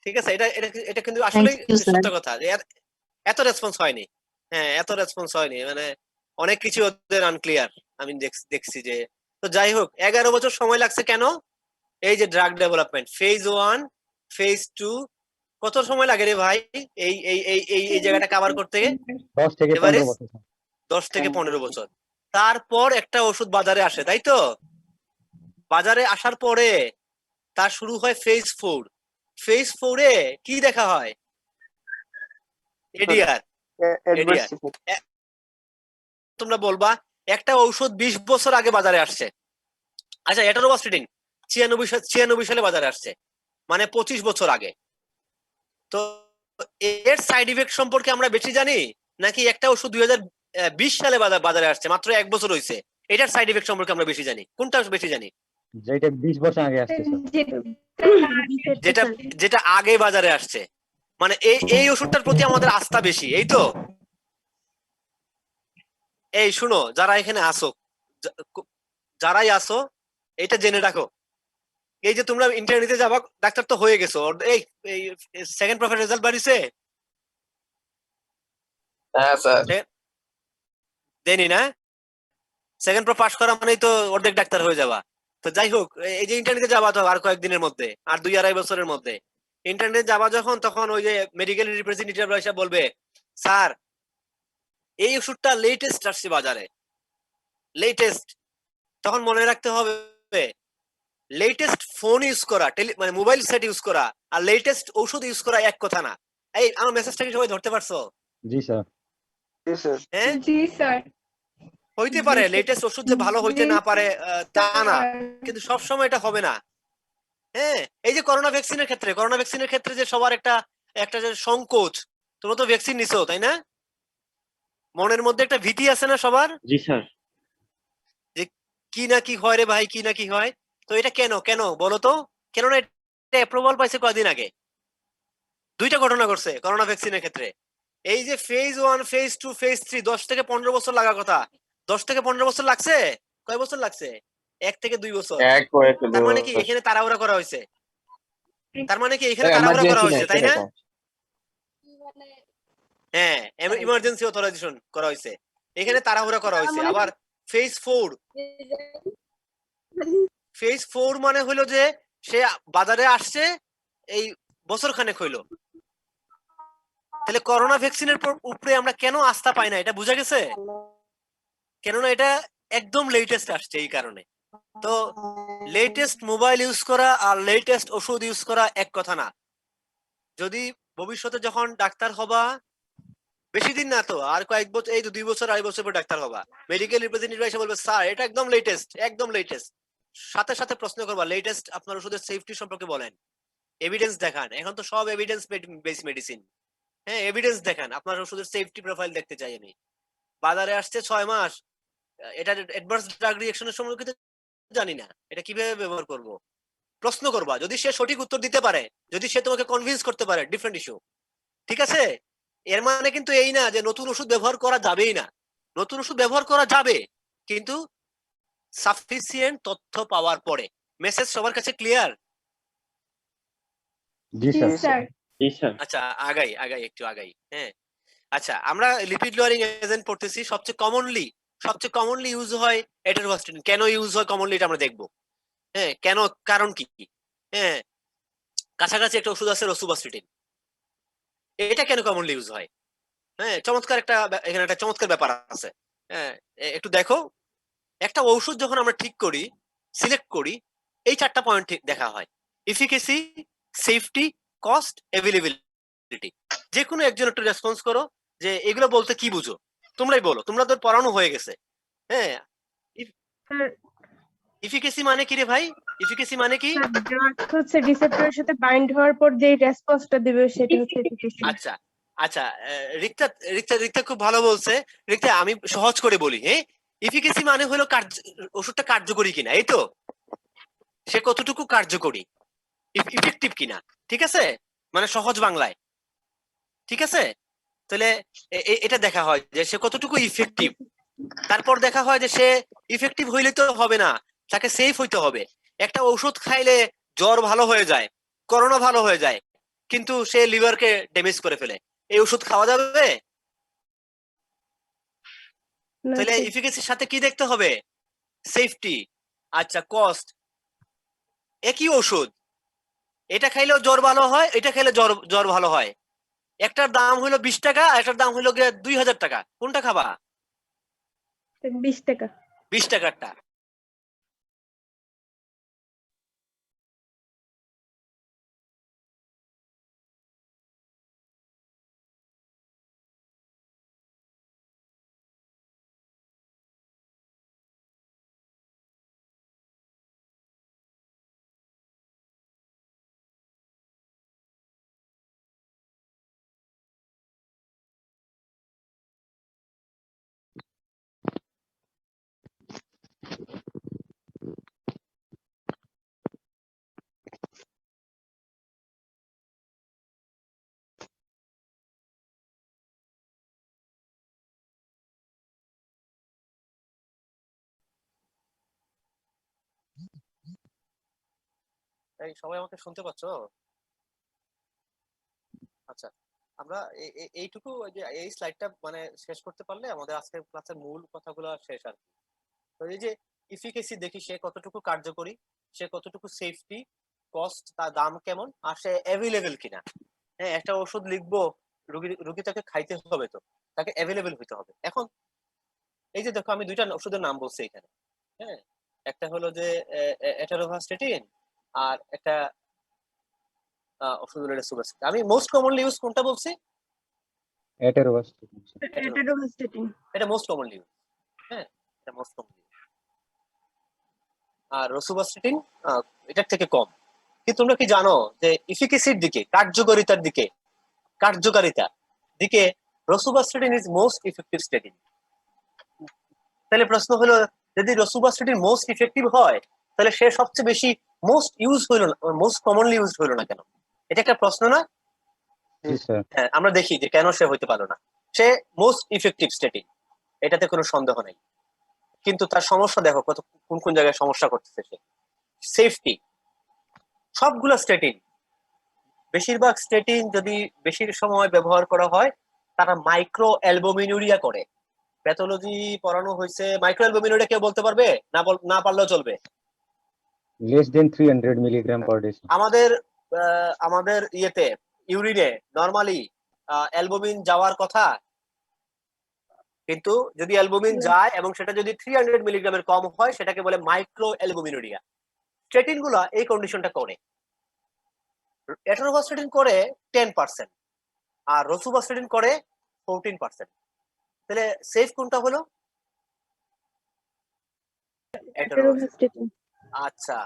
ঠিক আছে। এটা এটা এটা কিন্তু Thank আসলে you, sir. সত্য কথা যে এত রেসপন্স হয়নি। হ্যাঁ এত রেসপন্স হয়নি, মানে অনেক কিছু ওদের আনক্লিয়ার আমি দেখছি যে। তো যাই হোক, 11 বছর সময় লাগছে কেন? এই যে ড্রাগ ডেভেলপমেন্ট ফেজ 1, ফেজ 2, কত সময় লাগে রে ভাই এই এই এই এই এই জায়গাটা কভার করতে? 10 থেকে 15 বছর sir. 10 থেকে 15 বছর। তারপর একটা ওষুধ বাজারে আসে, তাই তো? বাজারে আসার পরে তার শুরু হয় ফেজ 4। ফেজ 4 এ কি দেখা হয়? এডিআর। Adverse effect. তোমরা বলবা একটা ঔষধ 20 বছর আগে বাজারে আসছে। আচ্ছা, এটারোভাস্টিডিন 96 সালে বাজারে আসছে, মানে 25 বছর আগে। তো এর সাইড ইফেক্ট সম্পর্কে আমরা বেশি জানি, নাকি একটা ওষুধ 2020 সালে বাজারে আসছে, মাত্র 1 বছর হয়েছে, এটার সাইড ইফেক্ট সম্পর্কে আমরা বেশি জানি? কোনটা বেশি জানি? যেটা 20 বছর আগে আসছে স্যার. যেটা যেটা আগে বাজারে আসছে, মানে এই ওষুধটার প্রতি আমাদের আস্থা বেশি, এই তো। এই শুনো, যারা এখানে আসো, যারাই আসো, এটা জেনে রাখো। এই যে তোমরা ইন্টারনেটে যাবা, ডাক্তার তো হয়ে গেছো, এই সেকেন্ড প্রফের রেজাল্ট বাড়িছে? হ্যাঁ স্যার। দেনি না? সেকেন্ড প্রো পাস করা মানেই তো অর্ধেক ডাক্তার হয়ে যাবা। তো যাই হোক, এই যে ইন্টারনেটে যাবা তো আর কয়েকদিনের মধ্যে, আর 2-2.5 বছরের মধ্যে ইন্টারনেটে যাবা যখন, তখন ওই যে মেডিকেল রিপ্রেজেন্টেটিভরা এসে বলবে, স্যার এই ওষুধটা লেটেস্ট আসছে বাজারে, লেটেস্ট। তখন মনে রাখতে হবে, লেটেস্ট ফোন ইউজ করা, মানে মোবাইল সেট ইউজ করা আর লেটেস্ট ওষুধ ইউজ করা এক কথা না। এই আমার মেসেজটা কি সবাই ধরতে পারছো? জি স্যার. Yes, sir. হ্যাঁ, জি স্যার। হইতে পারে লেটেস্ট ওষুধ যে ভালো হইতে না পারে তা না, কিন্তু সব সময় এটা হবে না। হ্যাঁ, এই যে করোনা ভ্যাকসিনের ক্ষেত্রে যে সবার একটা একটা যে সংকোচ, তোমরা তো ভ্যাকসিন নিছো তাই না? মনের মধ্যে একটা ভীতি আছে না সবার, জি স্যার. যে কি না কি হয় রে ভাই, কি না কি হয়। তো এটা কেন কেন বলো তো? কেননা এটা অ্যাপ্রুভাল পাইছে কয়দিন আগে, 2টা ঘটনা ঘটছে করোনা ভ্যাকসিনের ক্ষেত্রে। এই যে ফেজ 1, ফেজ 2, ফেজ 3, 10 থেকে 15 বছর লাগার কথা, 10 থেকে 15 বছর লাগছে। কয় বছর লাগছে? 1 থেকে 2 বছর। তার মানে কি এখানে তাড়াহুড়া করা হয়েছে? তাই না? হ্যাঁ, ইমার্জেন্সি অথরাইজেশন করা হয়েছে, এখানে তাড়াহুড়া করা হয়েছে। আবার ফেজ ফেজ 4 মানে হলো যে সে বাজারে আসছে এই বছর খানেক হইলো। তাহলে করোনা ভ্যাকসিনের উপরে আমরা কেন আস্থা পাই না, এটা বোঝা গেছে? কেননা এটা একদম লেটেস্ট আসছে, এই কারণে। তো লেটেস্ট মোবাইল ইউজ করা আর লেটেস্ট ওষুধ ইউজ করা এক কথা না। যদি ভবিষ্যতে যখন ডাক্তার হবা, বেশি দিন না তো, আর কয়েক বছর, এই তো 2 বছর 2.5 বছর পর ডাক্তার হবা, মেডিকেল রিপ্রেজেন্টেটিভ এসে বলবে স্যার এটা একদম লেটেস্ট, একদম লেটেস্ট। সাথে সাথে প্রশ্ন করবা লেটেস্ট আপনার ওষুধের সেফটি সম্পর্কে বলেন, এভিডেন্স দেখান। এখন তো সব এভিডেন্স বেস মেডিসিন। হ্যাঁ, এভিডেন্স দেখান, আপনার ওষুধের সেফটি প্রোফাইল দেখতে চাই আমি। বাজারে আসছে 6 মাস, এটা অ্যাডভার্স ড্রাগ রিঅ্যাকশনের সম্পর্কে তো জানি না, এটা কিভাবে ব্যবহার করব? প্রশ্ন করবা, যদি সে সঠিক উত্তর দিতে পারে, যদি সে তোমাকে কনভিন্স করতে পারে, ডিফারেন্ট ইস্যু। ঠিক আছে? এর মানে কিন্তু এই না যে নতুন ওষুধ ব্যবহার করা যাবেই না। নতুন ওষুধ ব্যবহার করা যাবে, কিন্তু সাফিসিয়েন্ট তথ্য পাওয়ার পরে। মেসেজ সবার কাছে ক্লিয়ার? জি স্যার। জি স্যার। আচ্ছা, আগাই একটু আগাই। হ্যাঁ, আচ্ছা, আমরা লিপিড লোয়ারিং এজেন্ট পড়তেছি। সবচেয়ে কমনলি ইউজ হয় এটারোভাস্টিন। কেন ইউজ হয় কমনলি এটা আমরা দেখবো। হ্যাঁ, কেন, কারণ কি? হ্যাঁ, কাছাকাছি একটা ওষুধ আছে রসুভাস্টিন, এটা কেন কমনলি ইউজ হয়? হ্যাঁ, এখানে একটা চমৎকার ব্যাপার আছে। হ্যাঁ, একটু দেখো, একটা ঔষধ যখন আমরা ঠিক করি, সিলেক্ট করি, এই 4টা পয়েন্ট দেখা হয়: এফিকেসি, সেফটি, কস্ট, অ্যাভেলেবিলিটি। যে কোনো একজন একটু রেসপন্স করো যে এগুলো বলতে কি বুঝো। তোমরাই বলো, তোমরা তো পড়ানো হয়ে গেছে। হ্যাঁ, এফিকেসি মানে কি রে ভাই? এফিকেসি মানে কি? ড্রাগ হচ্ছে রিসেপ্টরের সাথে বাইন্ড হওয়ার পর যে রেসপন্সটা দিবে সেটা হচ্ছে এফিকেসি। আচ্ছা আচ্ছা, রিক্তা রিক্তা রিক্তা খুব ভালো বলছে। রিক্তা, আমি সহজ করে বলি। হ্যাঁ, এফিকেসি মানে হলো ওষুধটা কার্যকরী কিনা, এই তো। সে কতটুকু কার্যকরী, ইফেক্টিভ কিনা। ঠিক আছে, মানে সহজ বাংলায়। ঠিক আছে, তাহলে এটা দেখা হয় যে সে কতটুকু ইফেক্টিভ। তারপর দেখা হয় যে সে ইফেক্টিভ হইলে তো হবে না, তাকে সেফ হইতে হবে। একটা ওষুধ খাইলে জ্বর ভালো হয়ে যায়, করোনা ভালো হয়ে যায়, কিন্তু সে লিভারকে ড্যামেজ করে ফেলে, এই ওষুধ খাওয়া যাবে? তাহলে এফিকেসির সাথে কি দেখতে হবে? সেফটি। আচ্ছা, কস্ট। একই ওষুধ, এটা খাইলেও জ্বর ভালো হয়, এটা খাইলে জ্বর ভালো হয়। একটার দাম হলো 20 টাকা, একটার দাম হলো 2000 টাকা। কোনটা খাবা? 20 টাকা। 20 টাকারটা। এই সবাই আমাকে শুনতে পাচ্ছ? আচ্ছা, আমরা এইটুকু, ওই যে এই স্লাইডটা মানে শেষ করতে পারলে আমাদের আজকের ক্লাসের মূল কথাগুলো শেষ আর কি। তো এই যে ইফিকেসি দেখি, সে কতটুকু কার্যকরী, সে কতটুকু সেফটি, কস্ট, তার দাম কেমন, আর সে অ্যাভেলেবেল কিনা। হ্যাঁ, একটা ওষুধ লিখবো, রুগী তাকে খাইতে হবে, তো তাকে অ্যাভেলেবেল হইতে হবে। এখন এই যে দেখো, আমি 2টা ওষুধের নাম বলছি এখানে। হ্যাঁ, একটা হলো যে এটারোভাস্টেটিন, আর একটা ওষুধ হলো রসুভাস্টিন। আমি মোস্ট কমনলি ইউজ কোনটা বলছি? এটারোভাস্টিন। এটারোভাস্টেটিন। এটা মোস্ট কমনলি ইউজ। হ্যাঁ, এটা মোস্ট কমনলি। আর রসুভাস্টিন এটার থেকে কম। কিন্তু তোমরা কি জানো যে এফিকেসির দিকে, কার্যকারিতা দিকে রসুভাস্টিন ইজ মোস্ট ইফেক্টিভ স্টেটিন। তাহলে প্রশ্ন হলো, যদি রসুভাস্টিন মোস্ট ইফেক্টিভ হয়, তাহলে সে সবচেয়ে বেশি মোস্ট ইউজ হইল না, মোস্ট কমনলি ইউজ হইল না কেন? এটা একটা প্রশ্ন না? জি স্যার। হ্যাঁ, আমরা দেখি যে কেন সে হইতে পারলো না। সে মোস্ট ইফেক্টিভ স্টেটিন, এটাতে কোনো সন্দেহ নেই। কিন্তু তার সমস্যা দেখো, কোন কোন জায়গায় সমস্যা করতেছে সে। সেফটি, সবগুলো স্টেটিন, বেশিরভাগ স্টেটিন যদি বেশির সময় ব্যবহার করা হয়, তারা মাইক্রো অ্যালবুমিনুরিয়া করে। প্যাথোলজি পড়ানো হয়েছে, মাইক্রো অ্যালবুমিনুরিয়া কেউ বলতে পারবে? না পারলেও চলবে। less than 300 milligram per deciliter. আমাদের ইয়েতে ইউরিনে নরমালি অ্যালবুমিন যাওয়ার কথা, কিন্তু যদি অ্যালবুমিন যায় এবং সেটা যদি 300 মিলিগ্রামের কম হয় সেটাকে বলে মাইক্রো অ্যালবুমিনুরিয়া। স্টেটিন গুলা এই কন্ডিশনটা করে। অ্যাটোরোভাস্টেটিন করে 10% আর রসুভাস্টেটিন করে 14%। তাহলে সেফ কোনটা হলো? অ্যাটোরোভাস্টেটিন। আচ্ছা,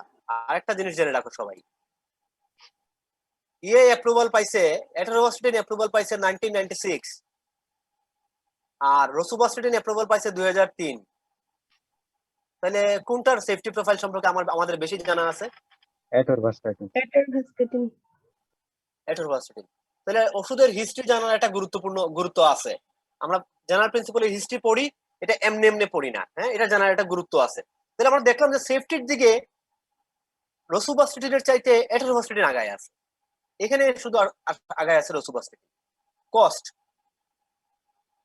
আরেকটা জিনিস জেনে রাখো সবাই, অ্যাপ্রুভাল পাইছে, অ্যাটোরোভাস্টেটিন অ্যাপ্রুভাল পাইছে 1996 আর রসুভাস্টেটিন অ্যাপ্রুভাল পাইছে 2003। তাহলে কোনটার সেফটি প্রোফাইল সম্পর্কে আমাদের বেশি জানা আছে? Atorvastatin. অ্যাটোরোভাস্টেটিন। তাহলে ওষুধের হিস্ট্রি জানার একটা গুরুত্ব আছে। আমরা জেনারেল প্রিন্সিপালের হিস্ট্রি পড়ি, এটা এমনি পড়ি না, হ্যাঁ, এটা জানার একটা গুরুত্ব আছে। তাহলে আমরা দেখলাম যে সেফটির দিকে রসুভাস্টেটিনের চাইতে অ্যাটোরোভাস্টেটিন আগায় আছে। এখানে শুধু আগায় আছে রসুভাস্টেটিন। কস্ট,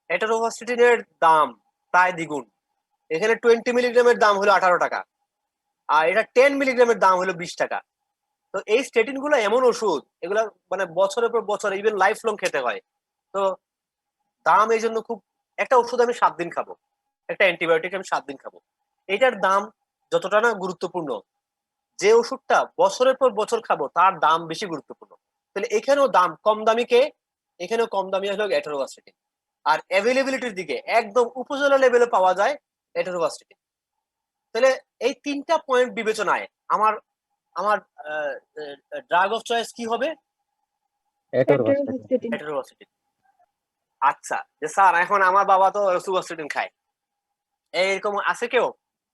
অ্যাটোরোভাস্টেটিনের দাম প্রায় দ্বিগুণ। এখানে 20 মিলিগ্রামের দাম হলো 18 টাকা আর এটা 10 মিলিগ্রামের দাম হলো 20 টাকা। তো এই স্টেটিন গুলো এমন ওষুধ, এগুলা মানে বছরের পর বছর ইভেন লাইফ লং খেতে হয়। তো দাম এই জন্য খুব, একটা ওষুধ আমি 7 দিন খাবো, একটা অ্যান্টিবায়োটিক আমি 7 দিন খাবো, এটার দাম যতটা না গুরুত্বপূর্ণ, যে ওষুধটা বছরের পর বছর খাবো তার দাম বেশি গুরুত্বপূর্ণ। তাহলে এখানেও দাম কম দামি কে? এখানেও কম দামি হলো অ্যাটোরোভাস্টেটিন। আর অ্যাভেলেবিলিটির দিকে একদম উপজেলা লেভেলে পাওয়া যায় অ্যাটোরোভাস্টেটিন। তাহলে এই 3টা পয়েন্ট বিবেচনায় আমার আমার ড্রাগ অফ চয়েস কি হবে? Atorvastatin. অ্যাটোরোভাস্টেটিন। আচ্ছা, যে স্যার এখন আমার বাবা তো রসুভাস্টেটিন খায়, এরকম আছে কেউ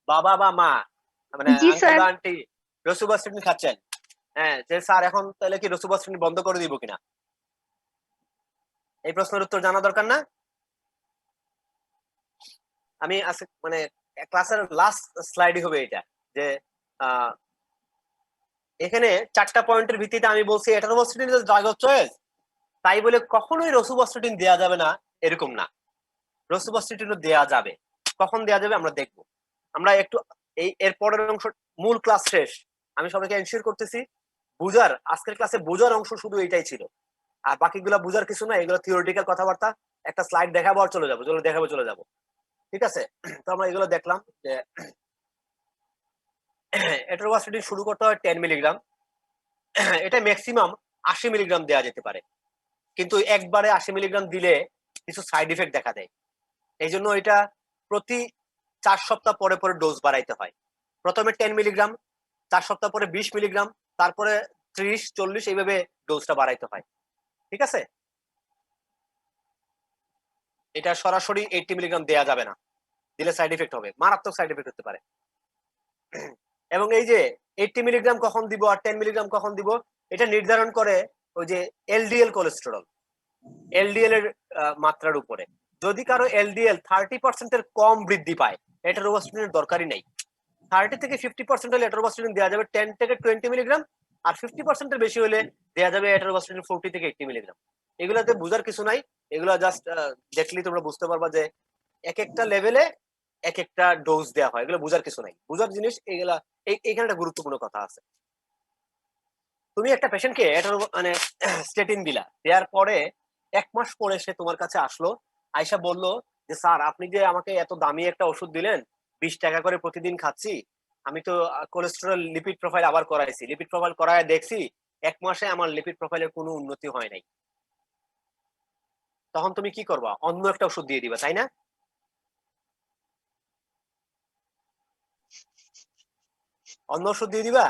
বাবা বা মা মানে জি, আঙ্কেল স্যার। বা আন্টি রসুভাস্টেটিন খাচ্ছেন? হ্যাঁ, যে স্যার এখন তাহলে কি রসুভাস্টেটিন বন্ধ করে দিব কিনা? এই প্রশ্নের উত্তর জানা দরকার না? আমি আজকে মানে ক্লাসের লাস্ট স্লাইডই হবে এটা, যে এখানে 4টা পয়েন্টের ভিত্তিতে আমি বলছি অ্যাটোরোভাস্টেটিন ইজ ড্রাগ অফ চয়েস, তাই বলে কখনোই রসুভাস্টেটিন দেয়া যাবে না এরকম না। রসুভাস্টেটিনও দেয়া যাবে। কখন দেয়া যাবে আমরা দেখবো। আমরা একটু এর পরের অংশ, মূল ক্লাস শেষ, আমি সবাইকে এনশিওর করতেছি বুঝার, আজকের ক্লাসে বোঝার অংশ শুধু এটাই ছিল, আর বাকিগুলা বুঝার কিছু না, এগুলো থিওরিটিক্যাল কথাবার্তা। একটা স্লাইড দেখাবো আর চলে যাবো, ঠিক আছে? তো আমরা এগুলো দেখলাম যে অ্যাটোরোভাস্টেটিন শুরু করতে হয় 10 মিলিগ্রাম, এটা ম্যাক্সিমাম 80 মিলিগ্রাম দেওয়া যেতে পারে, কিন্তু একবারে 80 মিলিগ্রাম দিলে কিছু সাইড ইফেক্ট দেখা দেয়। এই জন্য এটা প্রতি 4 সপ্তাহ পরে পরে ডোজ বাড়াইতে হয়। প্রথমে 10 মিলিগ্রাম, 4 সপ্তাহ পরে 20 মিলিগ্রাম, তারপরে 30, 40 এইভাবে ডোজটা বাড়াইতে হয়, ঠিক আছে? এটা সরাসরি 80 মিলিগ্রাম দেয়া যাবে না, দিলে সাইড ইফেক্ট হবে, মারাত্মক সাইড ইফেক্ট হতে পারে। এবং এই যে 80 মিলিগ্রাম কখন দিব আর 10 মিলিগ্রাম কখন দিব, এটা নির্ধারণ করে ওই যে এলডিএল কোলেস্টেরল, এলডিএল এর মাত্রার উপরে। যদি কারো এলডিএল 30% এর কম বৃদ্ধি পায়, অ্যাটোরোভাস্টেটিনের দরকারই নাই। 30 থেকে 50% হলে অ্যাটোরোভাস্টেটিন দেওয়া যাবে 10 থেকে 20 মিলিগ্রাম, আর 50% এর বেশি হলে দেওয়া যাবে অ্যাটোরোভাস্টেটিন 40 থেকে 80 মিলিগ্রাম। এগুলাতে বুঝার কিছু নাই, এগুলা জাস্ট দেখলেই তোমরা বুঝতে পারবা যে এক একটা লেভেলে এক একটা ডোজ দেওয়া হয়, এগুলো বুঝার কিছু নাই। বুঝার জিনিস এগুলা, এইখানে একটা গুরুত্বপূর্ণ কথা আছে। তুমি একটা পেশেন্টকে মানে স্টেটিন দিলা, দেওয়ার পরে 1 মাস পরে সে তোমার কাছে আসলো, আয়সা বলল যে স্যার আপনি যে আমাকে এত দামি একটা ওষুধ দিলেন, 20 টাকা করে প্রতিদিন খাচ্ছি, আমি তো কোলেস্টেরল লিপিড প্রোফাইল আবার করাইছি, লিপিড প্রোফাইল করায় দেখছি 1 মাসে আমার লিপিড প্রোফাইলের কোনো উন্নতি হয় নাই। তখন তুমি কি করবা? অন্য একটা ওষুধ দিয়ে দিবা, তাই না? অন্য ওষুধ দিয়ে দিবা?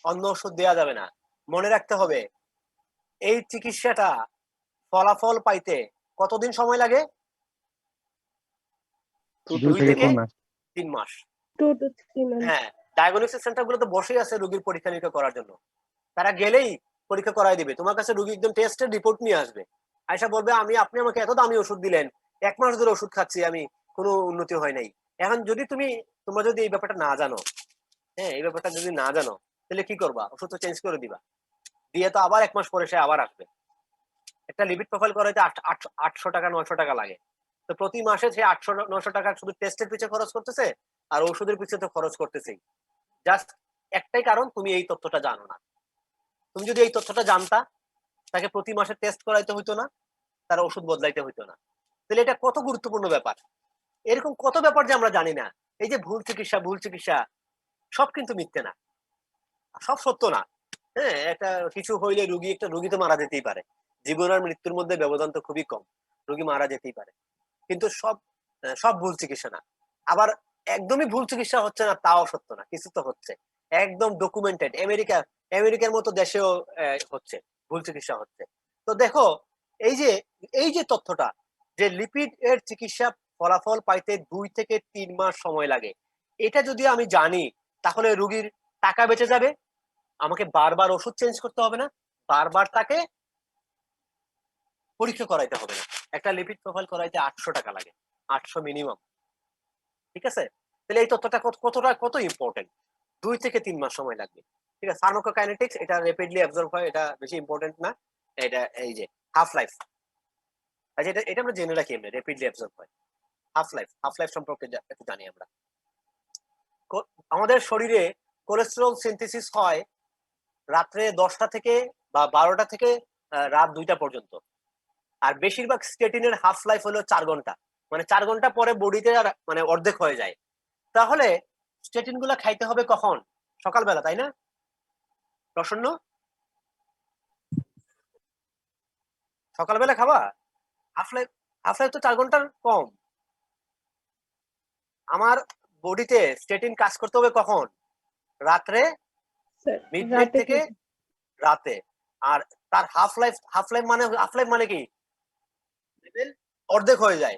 অন্য ওষুধ দেওয়া যাবে না। মনে রাখতে হবে এই চিকিৎসাটা ফলাফল পাইতে কতদিন সময় লাগে? 2 থেকে 3 মাস। 3 মাস। 2 to 3 months. হ্যাঁ, ডায়াগনস্টিক সেন্টার গুলো তো বসেই আছে রোগীর পরীক্ষা নিরীক্ষা করার জন্য। তারা গেলেই পরীক্ষা করাই দিবে, তোমার কাছে রোগী একদম টেস্টের রিপোর্ট নিয়ে আসবে, আয়সা বলবে আপনি আমাকে এত দামি ওষুধ দিলেন, 1 মাস ধরে ওষুধ খাচ্ছি আমি, কোনো উন্নতি হয় নাই। এখন যদি তোমরা যদি এই ব্যাপারটা না জানো, হ্যাঁ, এই ব্যাপারটা যদি না জানো, তাহলে কি করবা? ওষুধ তো চেঞ্জ করে দিবা, দিয়ে তো আবার 1 মাস পরে সে আবার আসবে। একটা লিপিড প্রোফাইল করাইতে 800 টাকা 900 টাকা লাগে। তো প্রতি মাসে সে 800 900 টাকা শুধু টেস্টের পিছনে খরচ করতেছে, আর ওষুধের পিছনে তো খরচ করতেছেই। জাস্ট একটাই কারণ, তুমি এই তথ্যটা জানো না। তুমি যদি এই তথ্যটা জানতা, তাকে প্রতি মাসে টেস্ট করাইতে হইতো না, তার ওষুধ বদলাইতে হইতো না। তাহলে এটা কত গুরুত্বপূর্ণ ব্যাপার। এরকম কত ব্যাপার যে আমরা জানি না। এই যে ভুল চিকিৎসা সব কিন্তু মিথ্যে না, সব সত্য না। হ্যাঁ, একটা কিছু হইলে রুগী তো মারা যেতেই পারে। জীবন আর মৃত্যুর মধ্যে ব্যবধান তো খুবই কম, রুগী মারা যেতেই পারে। কিন্তু সব ভুল চিকিৎসা না। আবার একদমই ভুল চিকিৎসা হচ্ছে না তাও সত্য না, কিছু তো হচ্ছে একদম ডকুমেন্টেড। আমেরিকার মতো দেশেও হচ্ছে, ভুল চিকিৎসা হচ্ছে। তো দেখো, এই যে তথ্যটা যে লিপিড এর চিকিৎসা ফলাফল পাইতে 2 থেকে 3 মাস সময় লাগে, এটা যদি আমি জানি তাহলে রুগীর টাকা বেঁচে যাবে, আমাকে বারবার ওষুধ চেঞ্জ করতে হবে না, বারবার তাকে পরীক্ষা করাইতে হবে না। একটা লিপিড প্রোফাইল করাইতে 800 টাকা লাগে, 800 মিনিমাম। ঠিক আছে, তাহলে এই তথ্যটা কত ইম্পর্টেন্ট। 2 থেকে 3 মাস সময় লাগবে। ঠিক আছে, ফার্মাকোকাইনেটিক্স এটা র্যাপিডলি অ্যাবজর্ব হয়, এটা বেশি ইম্পর্টেন্ট না। এটা এই যে হাফ লাইফ, আচ্ছা এটা আমরা জেনে রাখি, এমনি র্যাপিডলি অ্যাবজর্ব হয়। হাফ লাইফ সম্পর্কে একটু জানি আমরা। আমাদের শরীরে কোলেস্টেরল সিনথেসিস হয় রাত্রে 10টা থেকে বা 12টা থেকে রাত 2টা পর্যন্ত। আর বেশিরভাগ স্টেটিনের হাফ লাইফ হলো 4 ঘন্টা, মানে 4 ঘন্টা পরে বডিতে মানে অর্ধেক হয়ে যায়। তাহলে স্টেটিন গুলা খাইতে হবে কখন? সকালবেলা, তাই না প্রসন্ন? সকালবেলা খাবা। হাফ লাইফ তো 4 ঘন্টার কম। আমার বডিতে স্টেটিন কাজ করতে হবে কখন? রাত্রে মিডনাইট থেকে রাতে। আর তার হাফ লাইফ মানে কি? লেভেল অর্ধেক হয়ে যায়।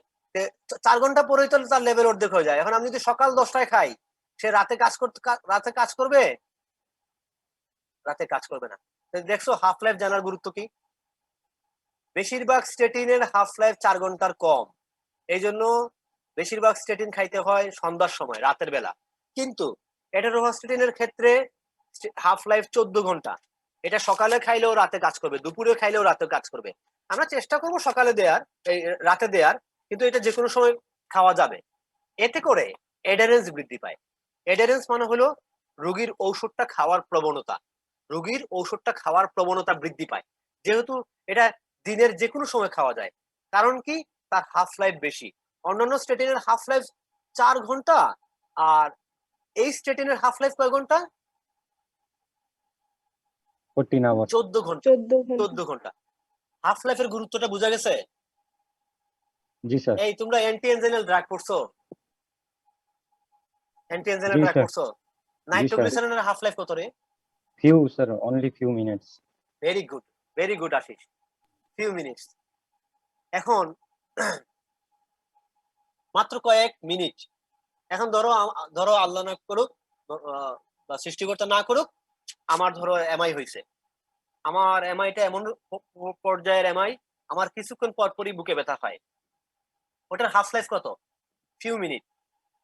4 ঘন্টা পরেই তো তার লেভেল অর্ধেক হয়ে যায়। এখন আমি যদি সকাল 10টায় খাই, সে রাতে কাজ করবে? রাতে কাজ করবে না। দেখছো হাফ লাইফ জানার গুরুত্ব কি? বেশিরভাগ স্টেটিনের হাফ লাইফ 4 ঘন্টার কম। এই জন্য বেশিরভাগ স্টেটিন খাইতে হয় সন্ধ্যার সময়, রাতের বেলা। কিন্তু এটারোভাস্টেটিনের ক্ষেত্রে হাফ লাইফ 14 ঘন্টা। এটা সকালে খাইলেও রাতে কাজ করবে, দুপুরে খাইলেও রাতে কাজ করবে। আমরা চেষ্টা করবো সকালে দেওয়ার, এই রাতে দেওয়ার, কিন্তু এটা যে কোনো সময় খাওয়া যাবে। এতে করে এডারেন্স বৃদ্ধি পায়। এডারেন্স মানে হলো রোগীর ঔষধটা খাওয়ার প্রবণতা বৃদ্ধি পায়। যেহেতু এটা দিনের যে কোনো সময় খাওয়া যায়, কারণ কি? তার হাফ লাইফ বেশি। অন্যান্য স্টেটিনের হাফ লাইফ 4 ঘন্টা, আর এই স্টেটিনের হাফ লাইফ কয় ঘন্টা? 14 hours 14 ঘন্টা। 14 ঘন্টা। হাফ লাইফের গুরুত্বটা বোঝা গেছে? জি স্যার এই তোমরা অ্যান্টি এনজাইনাল ড্রাগ পড়ছো? অ্যান্টি এনজাইনাল জি ড্রাগ স্যার পড়ছো? জি স্যার নাইট্রোগ্লিসারিনের হাফ লাইফ কত রে? few sir only few minutes very good Ashish, few minutes. এখন মাত্র কয়েক মিনিট। এখন ধরো আল্লাহ না করুক বা সৃষ্টিকর্তা না করুক, আমার ধরো এমআই হয়েছে। আমার এমআইটা এমন পর্যায়ের এমআই, আমার কিছুক্ষণ পরপরই বুকে ব্যথা হয়। ওটার হাফ লাইফ কত? Few minute.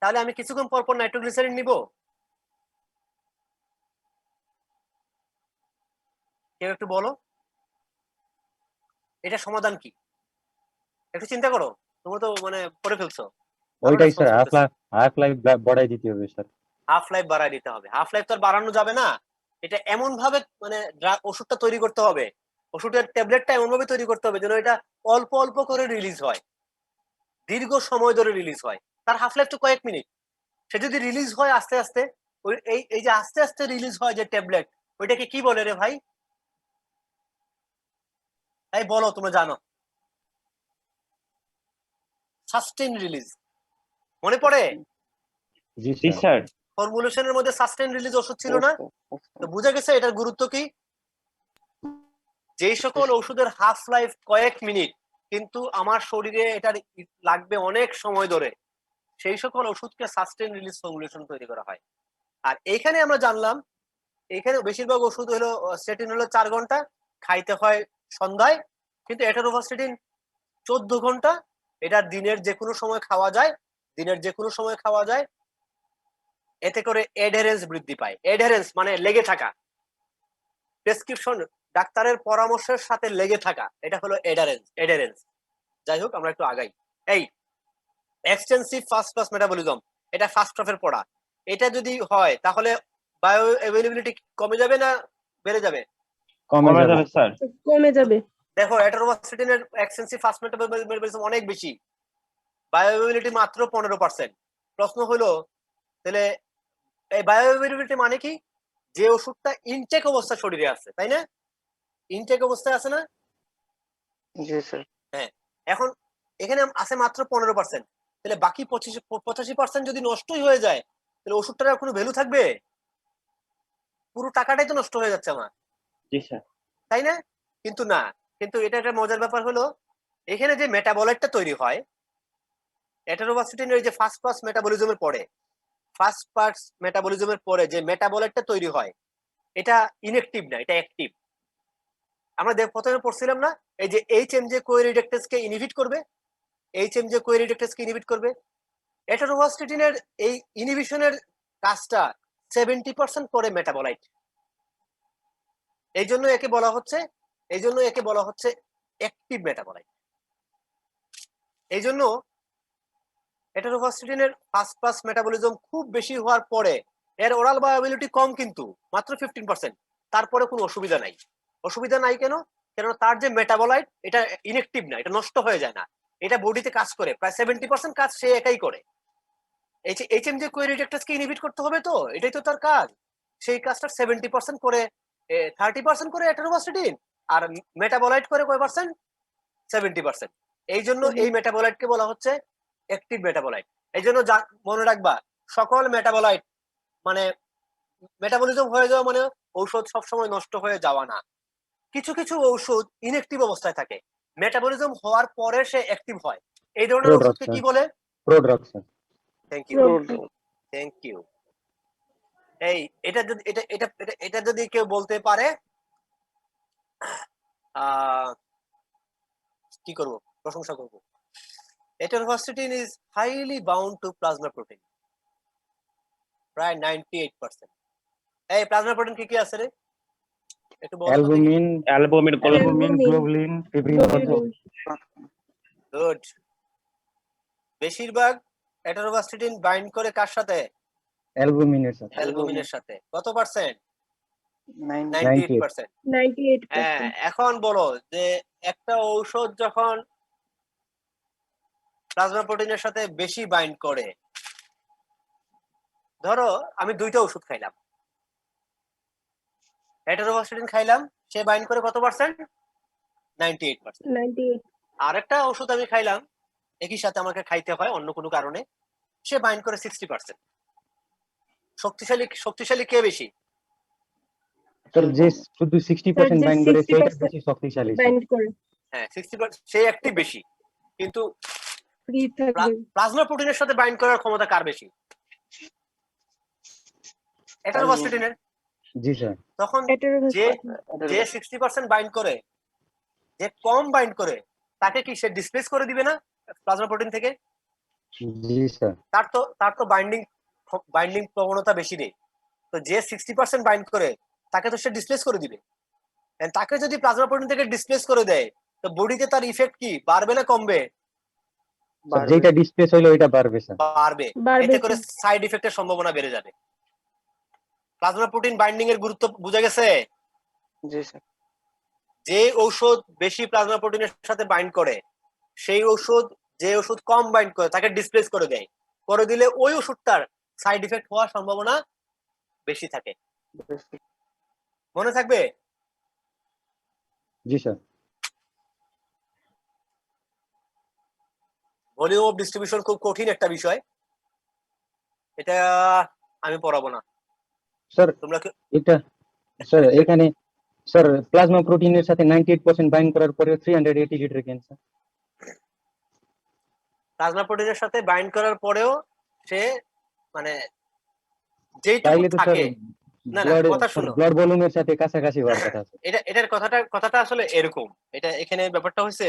তাহলে আমি কিছুক্ষণ পরপর নাইট্রোগ্লিসারিন নিব? কেউ একটু বলো, এটা সমাধান কি? একটু চিন্তা করো, তোমরা তো মানে পড়ে ফেলছো। ওইটাই স্যার হাফ লাইফ বাড়াই দিতে হবে স্যার। হাফ লাইফ বাড়াই দিতে হবে। হাফ লাইফ তো আর বাড়ানো যাবে না। এটা এমন ভাবে মানে ওষুধটা তৈরি করতে হবে, ওষুধের ট্যাবলেটটা এমন ভাবে তৈরি করতে হবে যেন এটা অল্প অল্প করে রিলিজ হয়, দীর্ঘ সময় ধরে রিলিজ হয়। তার হাফ লাইফ তো কয়েক মিনিট। সে যদি রিলিজ হয় আস্তে আস্তে, ওই এই যে আস্তে আস্তে রিলিজ হয় যে ট্যাবলেট, ওইটাকে কি বলে রে ভাই? এই বলো, তোমরা জানো? Sustain release. মনে পড়ে? জি স্যার ফর্মুলেশনের মধ্যে সাস্টেইন রিলিজ ওষুধ ছিল না? তো বুঝা গেছে এটার গুরুত্ব কি। যেই সকল ওষুধের হাফ লাইফ কয়েক মিনিট কিন্তু আমার শরীরে এটার লাগবে অনেক সময় ধরে, সেই সকল ওষুধকে সাস্টেইন রিলিজ ফর্মুলেশন তৈরি করা হয়। আর এইখানে আমরা জানলাম, এখানে বেশিরভাগ ওষুধ হলো স্টেটিন হলো 4 ঘন্টা, খাইতে হয় সন্ধ্যায়। কিন্তু এটারোভাস্টেটিন 14 ঘন্টা। এটা দিনের যে কোনো সময় খাওয়া যায়। এতে করে এডহেরেন্স বৃদ্ধি পায়। এডহেরেন্স মানে লেগে থাকা, প্রেসক্রিপশন ডাক্তারের পরামর্শের সাথে লেগে থাকা, এটা হলো এডহেরেন্স। যাই হোক, আমরা একটু আগাই। এই এক্সটেন্সিভ ফার্স্ট ক্লাস মেটাবলিজম, এটা ফার্স্ট অফের পড়া। এটা যদি হয় তাহলে বায়ো অ্যাভেলেবিলিটি কমে যাবে না বেড়ে যাবে? কমে যাবে স্যার। কমে যাবে। দেখো অ্যাটারোভাস্টিনের এক্সটেন্সিভ ফাস্ট মেটাবলিজম অনেক বেশি, বায়ো অ্যাভেলেবিলিটি মাত্র 15%। প্রশ্ন হলো তাহলে এই বায়ো অ্যাভেলেবিলিটি মানে কি? যে ওষুধটা ইনটেক অবস্থা শরীরে আছে, তাই না? ইনটেক অবস্থায় আছে না? জি স্যার। এখন এখানে আছে মাত্র 15%, তাহলে বাকি 85% যদি নষ্টই হয়ে যায় তাহলে ওষুধটার আর কোনো ভ্যালু থাকবে? পুরো টাকাটাই তো নষ্ট হয়ে যাচ্ছে আমার, জি স্যার। তাই না? কিন্তু না, কিন্তু এটা একটা মজার ব্যাপার হলো এখানে যে মেটাবলাইটটা তৈরি হয় অ্যাটারোভাস্টিনের এই যে ফার্স্ট পাস মেটাবলিজমের পরে যে মেটাবলাইটটা তৈরি হয় এটা ইনঅ্যাক্টিভ না, এটা অ্যাক্টিভ। আমরা প্রথমে পড়ছিলাম না এই যে এইচএমজে কোয়েরিডেক্টেসকে ইনহিবিট করবে, এইচএমজে কোয়েরিডেক্টেসকে ইনহিবিট করবে। অ্যাটারোভাস্টিনের এই ইনহিবিশনের কাজটা 70% করে মেটাবলাইট। এই জন্য একে বলা হচ্ছে অ্যাক্টিভ মেটাবলাইট। এই জন্য অ্যাটারোভাস্টিনের ফার্স্ট পাস মেটাবলিজম খুব বেশি হওয়ার পরে এর ওরাল বায়োঅ্যাবিলিটি কম, কিন্তু মাত্র 15%। তারপরে কোনো অসুবিধা নাই কেন? কেননা তার যে মেটাবলাইট এটা ইনঅ্যাক্টিভ না, এটা নষ্ট হয়ে যায় না, এটা বডিতে কাজ করে, প্রায় 70% কাজ সে একাই করে। এইচএমজি কোয়েরিডেক্টাসকে ইনহিবিট করতে হবে, তো এটাই তো তার কাজ। সেই কাজটা 70% করে 30% করে অ্যাটারোভাস্টিন, আর মেটাবলাইট করে কয় পার্সেন্ট? 70%। এই জন্য এই মেটাবলাইটকে বলা হচ্ছে অ্যাক্টিভ মেটাবলাইট। এই জন্য মনে রাখবা সকল মেটাবলাইট মানে মেটাবলিজম হয়ে যাওয়া মানে ঔষধ সবসময় নষ্ট হয়ে যাওয়া না। কিছু কিছু ঔষধ ইনঅ্যাক্টিভ অবস্থায় থাকে, মেটাবলিজম হওয়ার পরে সে অ্যাক্টিভ হয়। এই ধরনের ওষুধকে কি বলে? Prodrug sir. Thank you. এই এটা যদি এটা যদি কেউ বলতে পারে কি করব, প্রশংসা করব। Atorvastatin is highly bound to plasma protein, প্রায় 98%। এই প্লাজমা প্রোটিন কি কি আছে রে? একটু বলো তো দেখি। Albumin, albumin, albumin, globulin, fibrin. Good. বেশিরভাগ অ্যাটারোভাস্টিন বাইন্ড করে কার সাথে? অ্যালবুমিনের সাথে। অ্যালবুমিনের সাথে। কত পার্সেন্ট? 98 98%। 98%। হ্যাঁ, এখন বলো যে একটা ঔষধ যখন প্লাজমা প্রোটিনের সাথে বেশি বাইন্ড করে, ধরো আমি দুইটা ওষুধ খাইলাম, অ্যাটারোভাস্টিন খাইলাম, সে বাইন্ড করে কত পার্সেন্ট? 98%। 98। আরেকটা ওষুধ আমি খাইলাম, একই সাথে আমাকে খাইতে হয় অন্য কোনো কারণে, সে বাইন্ড করে 60%। শক্তিশালী কে বেশি? স্যার যে শুধু 60% যে বাইন্ড করে সেটা 60% বেশি শক্তিশালী স্যার। বাইন্ড করে হ্যাঁ 60%, সে অ্যাক্টিভ বেশি। কিন্তু ফ্রি থাকবে। প্লাজমা প্রোটিনের সাথে বাইন্ড করার ক্ষমতা কার বেশি? অ্যাটারোভাস্টিনের। জি স্যার। তখন যে 60% বাইন্ড করে, যে কম বাইন্ড করে, তাকে কি সে ডিসপ্লেস করে দিবে না প্লাজমা প্রোটিন থেকে? জি স্যার। তার তো বাইন্ডিং প্রবণতা বেশি নেই, তো যে 60% বাইন্ড করে তাকে তো সে ডিসপ্লেস করে দিবে। তাকে যদি প্লাজমা প্রোটিন থেকে ডিসপ্লেস করে দেয় তো বডিতে তার ইফেক্ট কি বাড়বে না কমবে? যেটা ডিসপ্লেস হইলো ওইটা বাড়বে স্যার। বাড়বে। এতে করে সাইড ইফেক্টের সম্ভাবনা বেড়ে যাবে। প্লাজমা প্রোটিন বাইন্ডিং এর গুরুত্ব বোঝা গেছে? জি স্যার। যে ঔষধ বেশি প্লাজমা প্রোটিনের সাথে বাইন্ড করে, সেই ঔষধ যে ওষুধ কম বাইন্ড করে তাকে ডিসপ্লেস করে দেয়, করে দিলে ওই ওষুধটার সাইড ইফেক্ট হওয়ার সম্ভাবনা বেশি থাকে। মনে থাকবে? জি স্যার। ভলিউম অফ ডিস্ট্রিবিউশন খুব কঠিন একটা বিষয়, এটা আমি পড়াবো না স্যার। তোমরা এটা স্যার এখানে স্যার প্লাজমা প্রোটিনের সাথে 98% বাইন্ড করার পরে 380 লিটার ক্যান্সার। প্লাজমা প্রোটিনের সাথে বাইন্ড করার পরেও সে মানে যেইটুকু তাইলে তো স্যার থাকে, না কথা শুনো, ব্লাড ভলিউমের সাথে কাছাকাছি হওয়ার কথা আছে। এটার কথাটা আসলে এরকম। এটা এখানে ব্যাপারটা হচ্ছে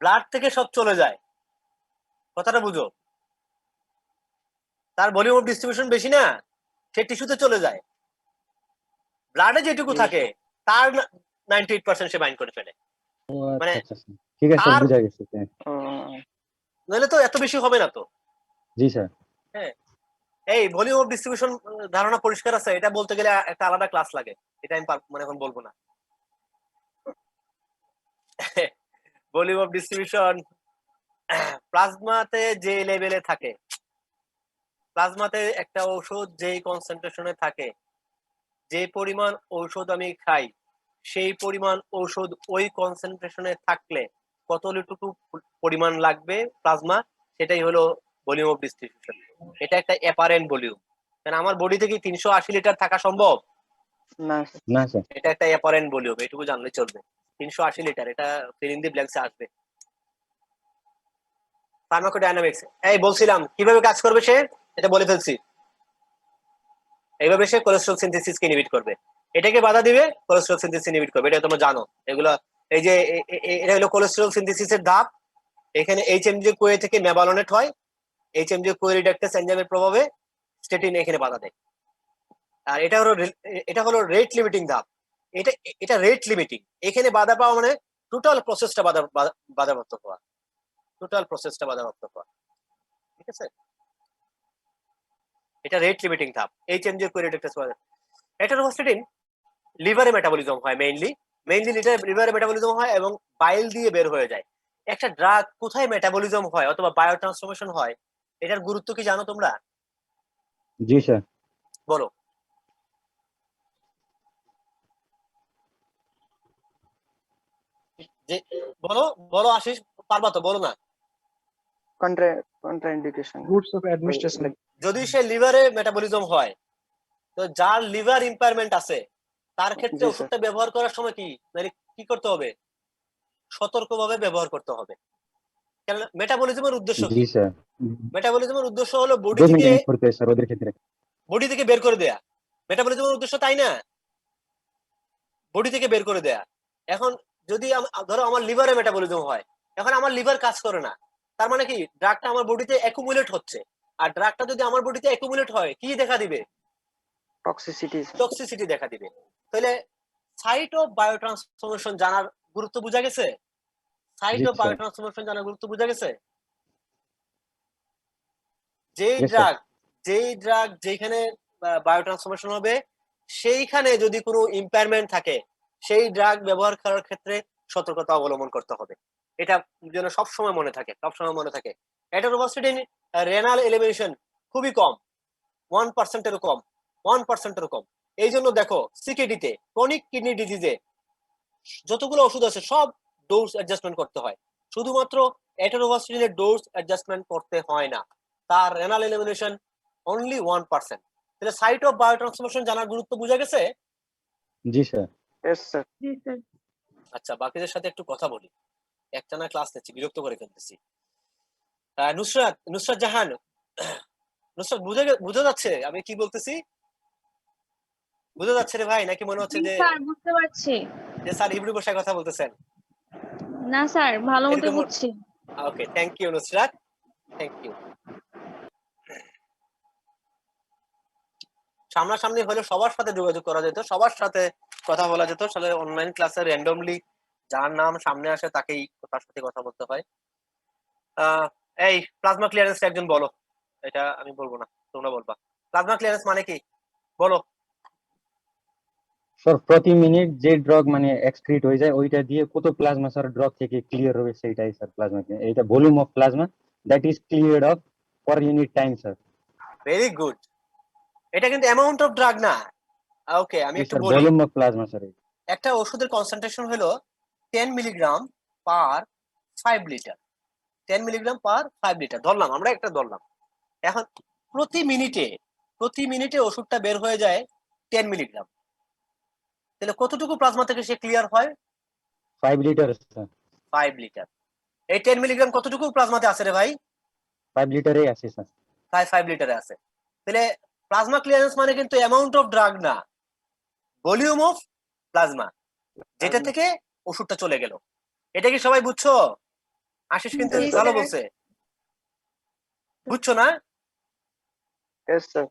ব্লাড থেকে সব চলে যায়, কথাটা বুঝো। তার ভলিউম অফ ডিস্ট্রিবিউশন বেশি না, সে টিস্যুতে চলে যায়। ব্লাডে যেটুকু থাকে তার 98% সে বাইন্ড করে ফেলে। ও মানে আচ্ছা আচ্ছা ঠিক আছে স্যার, বুঝা গেছে। নইলে তো এত বেশি হবে না তো। জি স্যার। হ্যাঁ, এই ভলিউম অফ ডিস্ট্রিবিউশন ধারণা পরিষ্কার আছে? এটা বলতে গেলে একটা আলাদা ক্লাস লাগে, এটা আমি মানে এখন বলবো না। ভলিউম অফ ডিস্ট্রিবিউশন প্লাজমাতে যে লেভেলে থাকে, প্লাজমাতে একটা ঔষধ যেই কনসেন্ট্রেশনে থাকে, যে পরিমাণ ঔষধ আমি খাই সেই পরিমাণ ঔষধ ওই কনসেন্ট্রেশনে থাকলে কতটুকু পরিমাণ লাগবে প্লাজমা, সেটাই হলো ভলিউম অফ ডিস্ট্রিবিউশন। এটা একটা অ্যাপারেন্ট ভলিউম, কারণ আমার বডি থেকে 380 লিটার থাকা সম্ভব না স্যার। না স্যার। এটা একটা অ্যাপারেন্ট ভলিউম, এটুকু জানলে চলবে। 380 লিটার, এটা ফিল ইন দি ব্ল্যাঙ্কসে আসবে। ফার্মাকোডাইনামিক্স, এই বলছিলাম কিভাবে কাজ করবে সে, এটা বলে ফেলছি। এইভাবে সে কোলেস্ট্রল সিনথেসিসকে ইনহিবিট করবে, এটাকে বাধা দিবে, কোলেস্ট্রল সিনথেসিস ইনহিবিট করবে, এটা তোমরা জানো। এগুলো এই যে এটা হলো কোলেস্ট্রল সিনথেসিসের ধাপ। এখানে এইচএমজি কোয়ে থেকে মেভালোনেট হয়, এইচএমজি কোয়ে রিডাক্টেস এনজাইমের প্রভাবে স্টেটিন এখানে বাধা দেয়। আর এটা হলো রেট লিমিটিং ধাপ। এটা রেট লিমিটিং, এখানে বাধা পাওয়া মানে টোটাল প্রসেসটা বাধাপ্রাপ্ত হওয়া, টোটাল প্রসেসটা বাধাপ্রাপ্ত হওয়া, ঠিক আছে? এটা রেট লিমিটিং ধাপ, এইচএমজি কোয়ে রিডাক্টেস বাধা। এটারোস্টেটিন লিভারে মেটাবলিজম হয়, মেইনলি লিভারে মেটাবলিজম হয় এবং বাইল দিয়ে বের হয়ে যায়। একটা ড্রাগ কোথায় মেটাবলিজম হয় অথবা বায়ো ট্রান্সফরমেশন হয়, এটার গুরুত্ব কি জানো তোমরা? জি স্যার। বলো। যে বলো বলো আশিস, পারবা তো, বলো না। কন্ট্রাইন্ডিকেশন। Roots of administration. যদি সে লিভারে মেটাবলিজম হয়, তো যার লিভার ইম্পায়ারমেন্ট আছে তার ক্ষেত্রে জি, স্যার। ওষুধটা ব্যবহার করার সময় মানে কি করতে হবে? সতর্কভাবে ব্যবহার করতে হবে। কারণ মেটাবলিজমের উদ্দেশ্য জি কি? স্যার। মেটাবলিজমের উদ্দেশ্য হলো বডি ডোজ থেকে মেইনটেনেন্স করতে হয় স্যার ওদের ক্ষেত্রে। বের করে দেয়া। মেটাবলিজমের উদ্দেশ্য তাই না, বডি থেকে বের করে দেয়া। এখন যদি ধরো আমার লিভারে মেটাবলিজম হয়, এখন আমার লিভার কাজ করে না, তার মানে কি ড্রাগটা আমার বডিতে অ্যাকুমুলেট হচ্ছে। আর ড্রাগটা যদি আমার বডিতে অ্যাকুমুলেট হয়, কি দেখা দিবে? টক্সিসিটি দেখা দিবে। তাহলে সাইট অফ বায়োট্রান্সফরমেশন জানার গুরুত্ব বোঝা গেছে? সাইট জি অফ স্যার। বায়োট্রান্সফরমেশন জানার গুরুত্ব বোঝা গেছে? যেই Yes, sir. ড্রাগ যেখানে বায়োট্রান্সফরমেশন হবে, সেইখানে যদি কোনো ইম্পায়ারমেন্ট থাকে, সেই ড্রাগ ব্যবহার করার ক্ষেত্রে সতর্কতা অবলম্বন করতে হবে। এটা যেন সবসময় মনে থাকে। অ্যাটোরোভাস্টেটিন রেনাল এলিমিনেশন খুবই কম, 1%-এরও কম, 1%-এরও কম। এই জন্য দেখো সিকেডিতে, ক্রনিক কিডনি ডিজিজে যতগুলো ওষুধ আছে সব ডোজ অ্যাডজাস্টমেন্ট করতে হয়, শুধুমাত্র অ্যাটোরোভাস্টেটিনের ডোজ অ্যাডজাস্টমেন্ট করতে হয় না, তার রেনাল এলিমিনেশন অনলি 1%। তাহলে সাইট অফ বায়োট্রান্সফরমেশন জানার গুরুত্ব বোঝা গেছে? জি স্যার। Yes, sir. জি স্যার। আচ্ছা, বাকিদের সাথে একটু কথা বলি, একটানা ক্লাস নিচ্ছি, বিরক্ত করে ফেলতেছি। নুসরাত জাহান, নুসরাত বুঝা যাচ্ছে আমি কি বলতেছি? বুঝা যাচ্ছে রে ভাই, নাকি মনে হচ্ছে জি যে স্যার, বুঝতে পারছি। স্যার ইবরি বসায় কথা বলতেছেন? না স্যার, ভালো মতো এরকম বুঝছি। Okay, thank you Nusrat, thank you. সামনাসামনি হলে সবার সাথে যোগাযোগ করা যেত, সবার সাথে কথা বলা যেত। আসলে অনলাইন ক্লাসে র্যান্ডমলি যার নাম সামনে আসে তাকেই তার সাথে কথা বলতে হয়। এই প্লাজমা ক্লিয়ারেন্স একজন বলো, এটা আমি বলবো না, তোমরা বলবা। প্লাজমা ক্লিয়ারেন্স মানে কি বলো? স্যার প্রতি মিনিট যে ড্রাগ মানে এক্সক্রিট হয়ে যায় ওইটা দিয়ে কত প্লাজমা স্যার ড্রাগ থেকে ক্লিয়ার হবে সেইটাই স্যার প্লাজমা। এটা volume of plasma that is cleared of per unit time sir. Very good. এটা কিন্তু অ্যামাউন্ট অফ ড্রাগ না। ওকে, আমি একটু স্যার বলি। Volume of plasma sir. একটা ওষুধের কনসেন্ট্রেশন হলো 10 milligram per 5 litre, 10 milligram per 5 litre ধরলাম, আমরা একটা ধরলাম। এখন প্রতি মিনিটে ওষুধটা বের হয়ে যায় 10 মিলিগ্রাম, তাহলে কতটুকু প্লাজমা থেকে সে ক্লিয়ার হয়? 5 লিটার স্যার। 5 লিটার। এই 10 মিলিগ্রাম কতটুকু প্লাজমাতে আছে রে ভাই? 5 লিটারেই আছে স্যার। প্রায় 5 লিটারে আছে। তাহলে প্লাজমা ক্লিয়ারেন্স মানে কিন্তু অ্যামাউন্ট অফ ড্রাগ না, ভলিউম অফ প্লাজমা, যেটা থেকে ওষুধটা চলে গেল। এটা কি সবাই বুঝছো? আশিস কিন্তু জি, ভালো স্যার। বলছে, বুঝছো না? Yes, sir.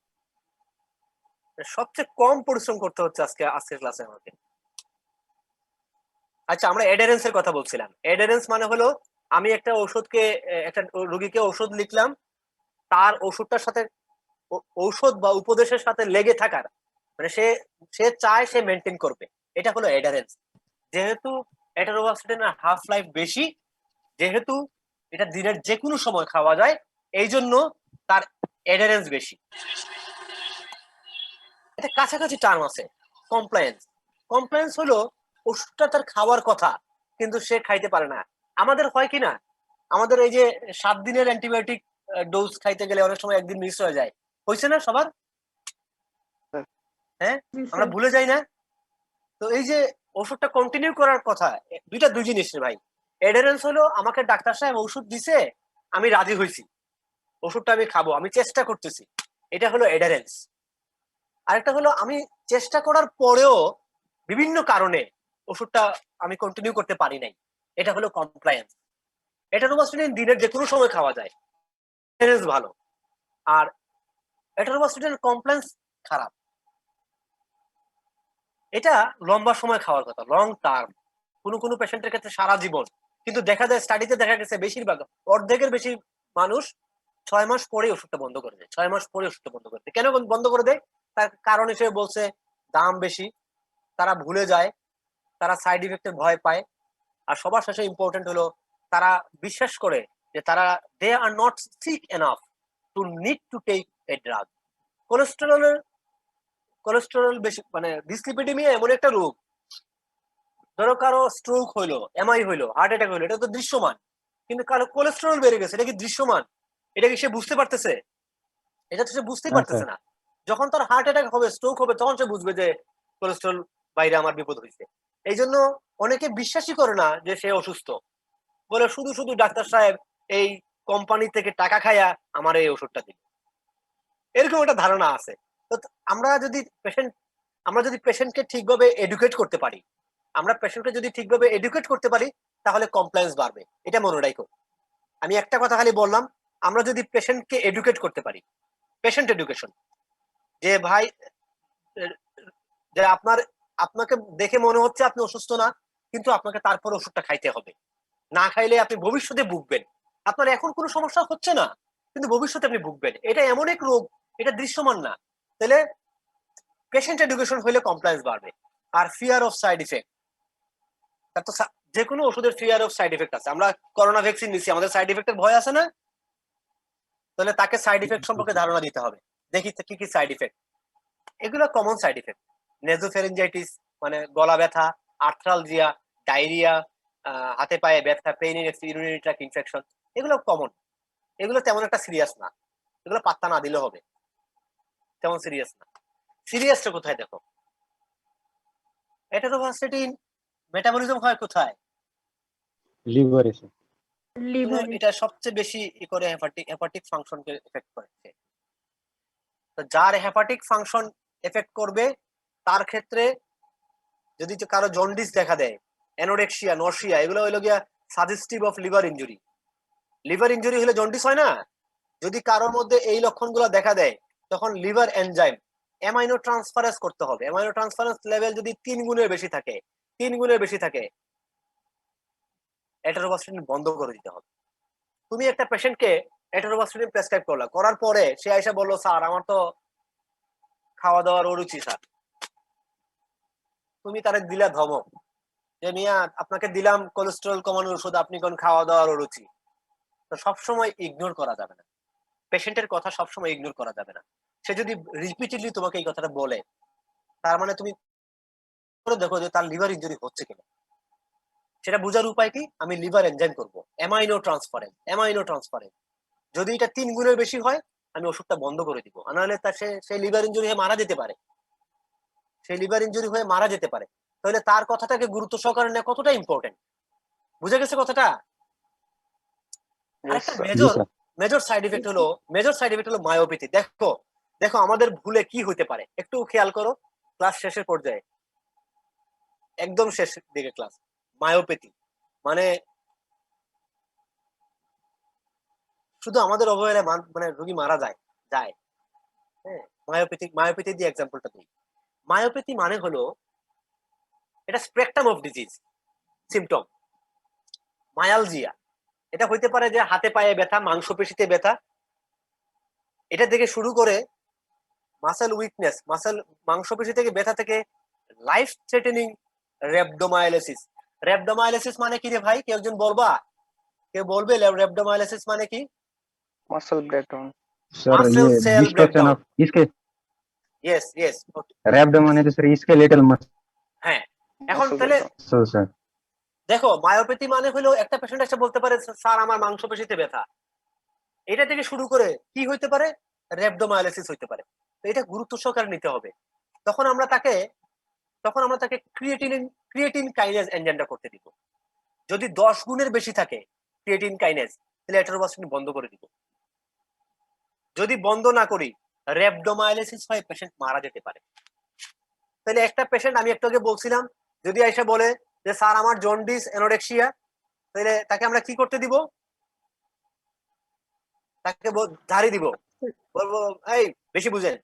সবচেয়ে কম পরিশ্রম করতে হচ্ছে আজকের ক্লাসে আমাকে। আচ্ছা, আমরা অ্যাডারেন্স এর কথা বলছিলাম। অ্যাডারেন্স মানে হলো আমি একটা রোগীকে ওষুধ লিখলাম, তার ওষুধটার সাথে ঔষধ বা উপদেশের সাথে লেগে থাকার, মানে সে সে চায় সে মেনটেন করবে, এটা হলো অ্যাডারেন্স। যেহেতু অ্যাটারোভাস্টেটিনের হাফ লাইফ বেশি, যেহেতু এটা দিনের যে কোনো সময় খাওয়া যায়, এই জন্য তার অ্যাডারেন্স বেশি। এটা কাছাকাছি টার্ম আছে। কমপ্লায়েন্স, কমপ্লায়েন্স হলো ওষুধটা তার খাওয়ার কথা কিন্তু সে খাইতে পারে না। আমাদের হয় কি না, আমাদের এই যে 7 দিনের অ্যান্টিবায়োটিক ডোজ খাইতে গেলে অনেক সময় একদিন মিস হয়ে যায়, হয়েছে না সবার? হ্যাঁ, জি আমরা স্যার। ভুলে যাই না? তো এই যে ওষুধটা কন্টিনিউ করার কথা, দুই জিনিস রে ভাই। এডারেন্স হলো আমাকে ডাক্তার সাহেব ওষুধ দিছে, আমি রাজি হয়েছি, ওষুধটা আমি খাবো, আমি চেষ্টা করতেছি, এটা হলো এডারেন্স। আরেকটা হলো আমি চেষ্টা করার পরেও বিভিন্ন কারণে ওষুধটা আমি কন্টিনিউ করতে পারি নাই, এটা হলো কমপ্লায়েন্স। এটা রোবাস্টিন দিনের যে কোনো সময় খাওয়া যায়, এডারেন্স ভালো। আর এটা রোবাস্টিনের কমপ্লায়েন্স খারাপ। এটা লম্বা সময় খাওয়ার কথা, লং টার্ম, কোনো পেশেন্টের ক্ষেত্রে সারা জীবন। কিন্তু দেখা যায় স্টাডিতে দেখা গেছে বেশিরভাগ, অর্ধেকের বেশি মানুষ 6 মাস পরে ওষুধটা বন্ধ করে দেয়। 6 মাস পরে ওষুধটা বন্ধ করে দেয়। কেন বন্ধ করে দেয়? তার কারণ হিসেবে বলছে দাম বেশি, তারা ভুলে যায়, তারা সাইড ইফেক্টের ভয় পায়, আর সবার শেষে ইম্পর্টেন্ট হলো তারা বিশ্বাস করে যে তারা they are not sick enough to need to take a drug. কোলেস্টেরলের কোলেস্টেরল বেশি, মানে ডিসলিপিডিমিয়া এমন একটা রোগ, ধরো কারো স্ট্রোক হইলো, এমআই হইলো, হার্ট অ্যাটাক হইলো, এটা তো দৃশ্যমান। কিন্তু কারো কোলেস্টেরল বেড়ে গেছে, এটা কি দৃশ্যমান? এটা কি সে বুঝতে পারতেছে? এটা তো সে বুঝতেই না পারতেছে স্যার। না। যখন তার হার্ট অ্যাটাক হবে, স্ট্রোক হবে, তখন সে বুঝবে যে কোলেস্টেরল বাইরে আমার বিপদ হয়েছে। এই জন্য অনেকে বিশ্বাসই করে না যে সে অসুস্থ, বলে শুধু শুধু ডাক্তার সাহেব এই কোম্পানি থেকে টাকা খায়া আমার এই ওষুধটা দিল, এরকম একটা ধারণা আছে। তো আমরা যদি পেশেন্টকে ঠিকভাবে এডুকেট করতে পারি, আমরা পেশেন্টকে যদি ঠিকভাবে এডুকেট করতে পারি, তাহলে কমপ্লায়েন্স বাড়বে, এটা মনে রাখো। আমি একটা কথা খালি বললাম, আমরা যদি পেশেন্টকে এডুকেট করতে পারি, পেশেন্ট এডুকেশন, যে ভাই যে আপনাকে দেখে মনে হচ্ছে আপনি অসুস্থ না, কিন্তু আপনাকে তারপর ওষুধটা খাইতে হবে, না খাইলে আপনি ভবিষ্যতে ভুগবেন। আপনার এখন কোনো সমস্যা হচ্ছে না, কিন্তু ভবিষ্যতে আপনি ভুগবেন, এটা এমন এক রোগ, এটা দৃশ্যমান না। তাহলে পেশেন্ট এডুকেশন হলে কমপ্লায়েন্স বাড়বে। আর ফিয়ার অফ সাইড ইফেক্ট, তার তো যে কোনো ওষুধের ফিয়ার অফ সাইড ইফেক্ট আছে। আমরা করোনা ভ্যাকসিন নিচ্ছি, আমাদের সাইড ইফেক্টের ভয় আছে না? তাহলে তাকে সাইড ইফেক্ট সম্পর্কে ধারণা দিতে হবে, দেখি কি কি সাইড ইফেক্ট। এগুলো কমন সাইড ইফেক্ট, নেজোফেরিনজাইটিস মানে গলা ব্যথা, আর্থ্রালজিয়া, ডায়রিয়া, হাতে পায়ে ব্যথা, pain in urinary tract infection, এগুলো কমন। এগুলো তেমন একটা সিরিয়াস না, এগুলো পাত্তা না দিলে হবে, তেমন সিরিয়াস না। সিরিয়াসটা কোথায় দেখো, অ্যাটারোভাস্টেটিন মেটাবলিজম হয় কোথায়? লিভারে স্যার। লিভারে। এটা সবচেয়ে বেশি ই করে হেপাটিক ফাংশনকে এফেক্ট করেছে। তো যার হেপাটিক ফাংশন এফেক্ট করবে, তার ক্ষেত্রে যদি কারো জন্ডিস দেখা দেয়, অ্যানোরেক্সিয়া, নরসিয়া, এগুলো হইলো গিয়া suggestive of liver injury. Liver injury হলে জন্ডিস হয় না? যদি কারোর মধ্যে এই লক্ষণগুলো দেখা দেয়, তখন লিভার এনজাইম অ্যামাইনো ট্রান্সফারেন্স করতে হবে। অ্যামাইনো ট্রান্সফারেন্স লেভেল যদি 3 গুণের বেশি থাকে, 3 গুণের বেশি থাকে, অ্যাটারোভাস্টেটিন বন্ধ করে দিতে হবে। তুমি একটা পেশেন্টকে অ্যাটারোভাস্টেটিন প্রেসক্রাইব করলা, করার পরে সে এসে বললো স্যার আমার তো খাওয়া দাওয়ার অরুচি স্যার, তুমি তারে দিলা ধমক যে মিয়া আপনাকে দিলাম কোলেস্টেরল কমানোর ওষুধ, আপনি কোন খাওয়া দাওয়ার অরুচি। তো সবসময় ইগনোর করা যাবে না, পেশেন্টের কথা সবসময় ইগনোর করা যাবে না। সে যদি রিপিটেডলি তোমাকে এই কথাটা বলে, তার মানে তুমি দেখো যে তার লিভার ইনজুরি হচ্ছে কিনা। সেটা বোঝার উপায় কি? আমি লিভার এনজাইম করবো, অ্যামাইনো ট্রান্সফারেন্স। যদি এটা 3 গুণের বেশি হয়, আমি ওষুধটা বন্ধ করে দিব, নাহলে তার সে লিভার ইনজুরি হয়ে মারা যেতে পারে, তাহলে তার কথাটাকে গুরুত্ব সহকারে নেওয়া কতটা ইম্পর্টেন্ট, বুঝে গেছে কথাটা? Yes, আরেকটা sir. জি স্যার। মেজর সাইড ইফেক্ট হলো মায়োপ্যাথি। দেখো দেখো আমাদের ভুলে কি হইতে পারে একটু খেয়াল করো, ক্লাস শেষের পর্যায়ে, একদম শেষ দিকে ক্লাস। মায়োপ্যাথি মানে শুধু আমাদের অবহেলায় মানে রোগী মারা যায় যায়। হ্যাঁ, মায়োপ্যাথি দিয়ে এক্সাম্পলটা দিই। মায়োপ্যাথি মানে হলো এটা spectrum of disease symptom. Myalgia এটা হইতে পারে যে হাতে পায়ে ব্যথা, মাংসপেশিতে ব্যথা, এটা থেকে শুরু করে মাসেল উইকনেস, মাংসপেশি থেকে ব্যথা থেকে লাইফ থ্রেটেনিং রেবডোমায়োলাইসিস। রেবডোমায়োলাইসিস মানে কি রে ভাই? কেউ একজন বলবা? কেউ বলবে রেবডোমায়োলাইসিস মানে কি? muscle breakdown. सर Muscle ये cell डिस्ट्रक्शन breakdown. ऑफ इसके ইয়েস ইয়েস, रैप्ड माने तो सर स्केलेटल হ্যাঁ। এখন Muscle তাহলে breakdown. Muscle sir. দেখো, মায়োপ্যাথি মানে হলো একটা পেশেন্ট এসে বলতে পারে স্যার আমার মাংসপেশিতে ব্যথা। এটা থেকে শুরু করে কি হইতে পারে? রেবডোমায়োলাইসিস হইতে পারে। তো এটা গুরুত্ব সহকারে নিতে হবে। তখন আমরা তাকে ক্রিয়েটিন কাইনেজ এনজাইমটা করতে দিব। যদি 10 গুণের বেশি থাকে ক্রিয়েটিন কাইনেজ, তাহলে এটারোবাস্টিন বন্ধ করে দিব। যদি বন্ধ না করি রেবডোমায়োলাইসিস হয়ে পেশেন্ট মারা যেতে পারে। তাহলে একটা পেশেন্ট, আমি একটু আগে বলছিলাম, যদি এসে বলে যে স্যার আমার জন্ডিস অ্যানোরেক্সিয়া, তাহলে তাকে আমরা কি করতে দিব? তাকে ঝাড়ি দিব, বলবো এই বেশি বুঝেন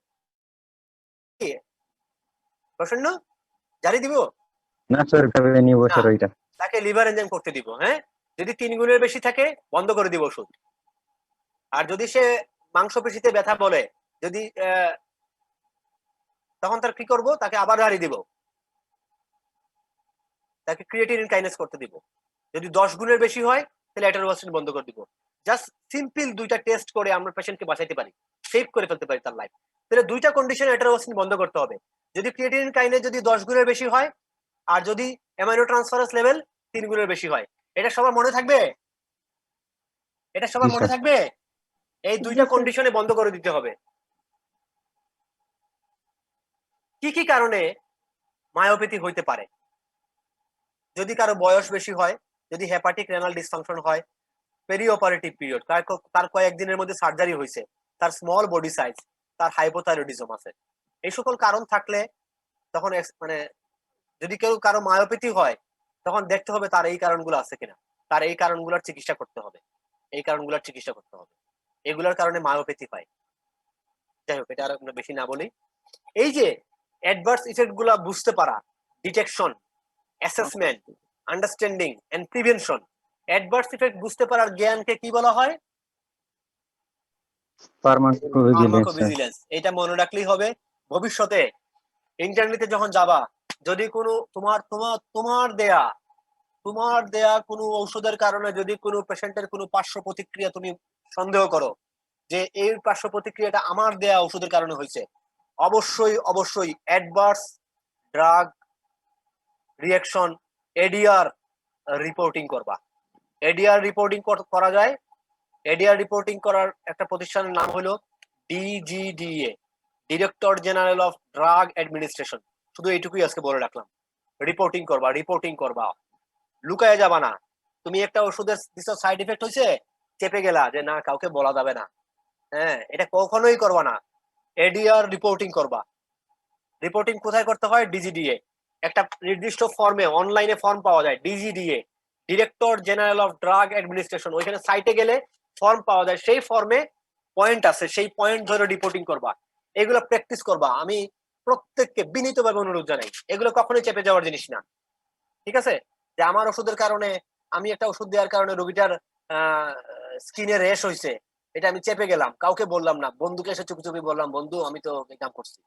প্রসন্ন, ঝাড়ি দিব ना सर कभी नहीं वो না, सर ওইটা। তাকে লিভার এনজাইম করতে দিব। হ্যাঁ, যদি 3 গুণের বেশি থাকে বন্ধ করে দিব ওষুধ। আর যদি সে মাংসপেশিতে ব্যথা বলে, যদি তখন তার কি করব? তাকে আবার ঝাড়ি দিব, তাকে ক্রিয়েটিনিন কাইনেজ করতে দিব। যদি 10 গুণের বেশি হয় তাহলে এটারোবাস্টিন বন্ধ করে দিব। জাস্ট সিম্পল দুইটা টেস্ট করে আমরা পেশেন্টকে বাঁচাইতে পারি, সেভ করে ফেলতে পারি তার লাইফ। তাহলে দুইটা কন্ডিশনে এটারোবাস্টিন বন্ধ করতে হবে। যদি ক্রিয়েটিনিন কাইনেজ যদি 10 গুণের বেশি হয়, আর যদি অ্যামাইনো ট্রান্সফারেজ লেভেল 3 গুণের বেশি হয়। এটা সবার মনে থাকবে? এটা সবার জি মনে স্যার। থাকবে? এই দুইটা জি স্যার। কন্ডিশনে বন্ধ করে দিতে হবে। কি কি কারণে মায়োপ্যাথি হইতে পারে? যদি কারো বয়স বেশি হয়, যদি হেপাটিক রেনাল ডিসফাংশন হয়, পেরি অপারেটিভ পিরিয়ড, তার কয়েকদিনের মধ্যে সার্জারি হয়েছে, তার স্মল বডি সাইজ, তার হাইপোথাইরয়েডিজম আছে, এই সকল কারণ থাকলে তখন মানে যদি কারো মায়োপ্যাথি হয়, তখন দেখতে হবে তার এই কারণগুলো আছে কিনা, তার এই কারণগুলোর চিকিৎসা করতে হবে, এগুলোর কারণে মায়োপ্যাথি পায়। যাই হোক, এটা আর বেশি না বলি। এই যে অ্যাডভার্স ইফেক্ট গুলা বুঝতে পারা, detection, assessment, understanding and prevention. Adverse effect বুঝতে পারার জ্ঞানকে কি বলা হয়? Pharmacovigilance sir. ফার্মাকোভিজিলেন্স। এটা মনে রাখলেই হবে। ভবিষ্যতে ইন্টারনেটে যখন যাবা, যদি কোনো তোমার দেয়া কোনো ঔষধের কারণে যদি কোনো পেশেন্টের কোনো পার্শ্ব প্রতিক্রিয়া তুমি সন্দেহ করো যে এই পার্শ্ব প্রতিক্রিয়াটা আমার দেয়া ওষুধের কারণে হয়েছে, অবশ্যই adverse drug reaction ADR reporting করবা। এডিআর রিপোর্টিং করা যায়। এডিআর রিপোর্টিং করার একটা প্রতিষ্ঠানের নাম হলো DGDA, director general of drug administration. শুধু এইটুকুই আজকে বলে রাখলাম। রিপোর্টিং করবা, লুকায় যাবা না। তুমি একটা ওষুধের সাইড ইফেক্ট হয়েছে, চেপে গেলা যে না কাউকে বলা যাবে না, হ্যাঁ, এটা কখনোই করবা না। এডিআর রিপোর্টিং করবা। রিপোর্টিং কোথায় করতে হয়? ডিজিডিএ। একটা নির্দিষ্ট ফর্মে, অনলাইনে ফর্ম পাওয়া যায়, DGDA, director general of drug administration. ওইখানে সাইটে গেলে ফর্ম পাওয়া যায়, সেই ফর্মে পয়েন্ট আছে, সেই পয়েন্ট ধরে রিপোর্টিং করবা। এগুলো প্র্যাকটিস করবা। আমি প্রত্যেককে বিনীতভাবে অনুরোধ জানাই, এগুলো কখনোই চেপে যাওয়ার জিনিস না। ঠিক আছে? যে আমার ওষুধের কারণে, আমি একটা ওষুধ দেওয়ার কারণে রোগীটার স্কিনে র্যাশ হয়েছে, এটা আমি চেপে গেলাম, কাউকে বললাম না, বন্ধুকে এসে চুপি চুপি বললাম বন্ধু আমি তো কাম করছি।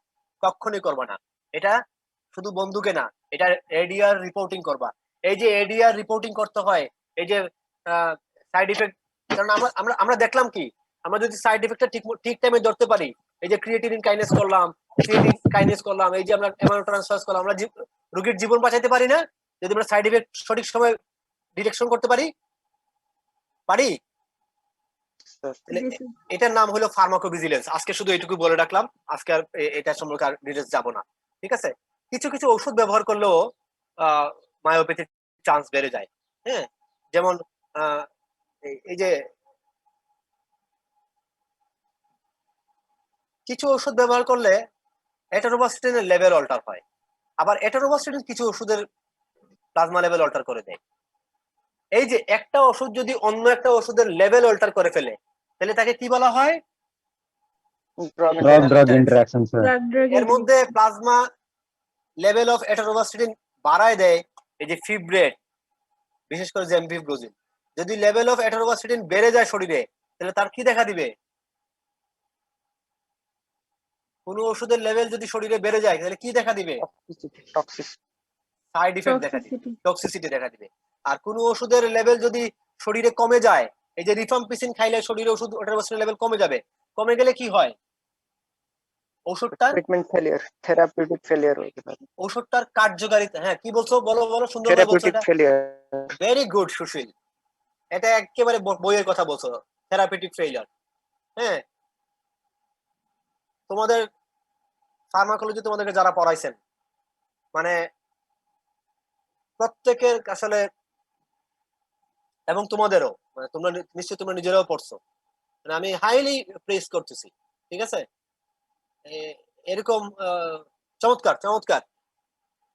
কখনোই করবা না এটা। শুধু বন্ধুকে না, এটা এডিআর রিপোর্টিং করবা। এই যে এডিআর রিপোর্টিং করতে হয়, এই যে সাইড ইফেক্ট, কারণ আমরা দেখলাম কি, আমরা যদি সাইড ইফেক্টটা ঠিক টাইমে ধরতে পারি, এই যে ক্রিয়েটিনিন কাইনেজ করলাম, এই যে আমরা অ্যামাইনো ট্রান্সফারেজ করলাম, আমরা রোগীর জীবন বাঁচাইতে পারি না যদি আমরা সাইড ইফেক্ট সঠিক সময় ডিটেকশন করতে পারি। এটার নাম হলো ফার্মাকোভিজিলেন্স। আজকে শুধু এইটুকু বলে রাখলাম, আজকে আর এটা সম্পর্কে আর ডিটেইলস যাব না। ঠিক আছে? কিছু কিছু ওষুধ ব্যবহার করলেও মায়োপ্যাথির চান্স বেড়ে যায়। হ্যাঁ, যেমন এই যে কিছু ওষুধ ব্যবহার করলে এটারোবাস্টিনের লেভেল অল্টার হয়, আবার এটারোবাস্টিন কিছু ওষুধের প্লাজমা লেভেল অল্টার করে দেয়। এই যে একটা ওষুধ যদি অন্য একটা ওষুধের লেভেল অল্টার করে ফেলে, তাহলে তাকে কি বলা হয়? Drug interaction sir. এর মধ্যে প্লাজমা লেভেল অফ এটারোবাস্টিন বাড়ায় দেয় এই যে ফিব্রেট, বিশেষ করে জেমভিব্রোজিন। যদি লেভেল অফ এটারোবাস্টিন বেড়ে যায় শরীরে, তাহলে তার কি দেখা দিবে? কোন ওষুধের লেভেল যদি শরীরে বেড়ে যায় তাহলে কি দেখা দিবে? toxicity. সাইড ইফেক্ট দেখা দিবে, Toxicity. টক্সিসিটি দেখা দিবে। আর কোন ওষুধের লেভেল যদি শরীরে কমে যায়, এই যে রিফাম্পিসিন খাইলে শরীরে ওষুধ ওটার লেভেল কমে যাবে, কমে গেলে কি হয়? ওষুধটার Treatment failure, therapeutic failure হতে পারে। ওষুধটার কার্যকারিতা, হ্যাঁ কি বলছো, বলো বলো, সুন্দর করে বলছো Therapeutic এটা। failure. ভেরি গুড সুশীল, এটা একেবারে বইয়ের কথা বলছো, থেরাপিউটিক ফেইলিয়ার। হ্যাঁ, তোমাদের ফার্মাকোলজি তোমাদেরকে যারা পড়াইছেন, মানে প্রত্যেকের আসলে, এবং তোমাদেরও, মানে তোমরা নিশ্চয়ই তোমরা নিজেরাও পড়ছো, মানে আমি হাইলি প্রেস করতেছি, ঠিক আছে? এরকম চমৎকার চমৎকার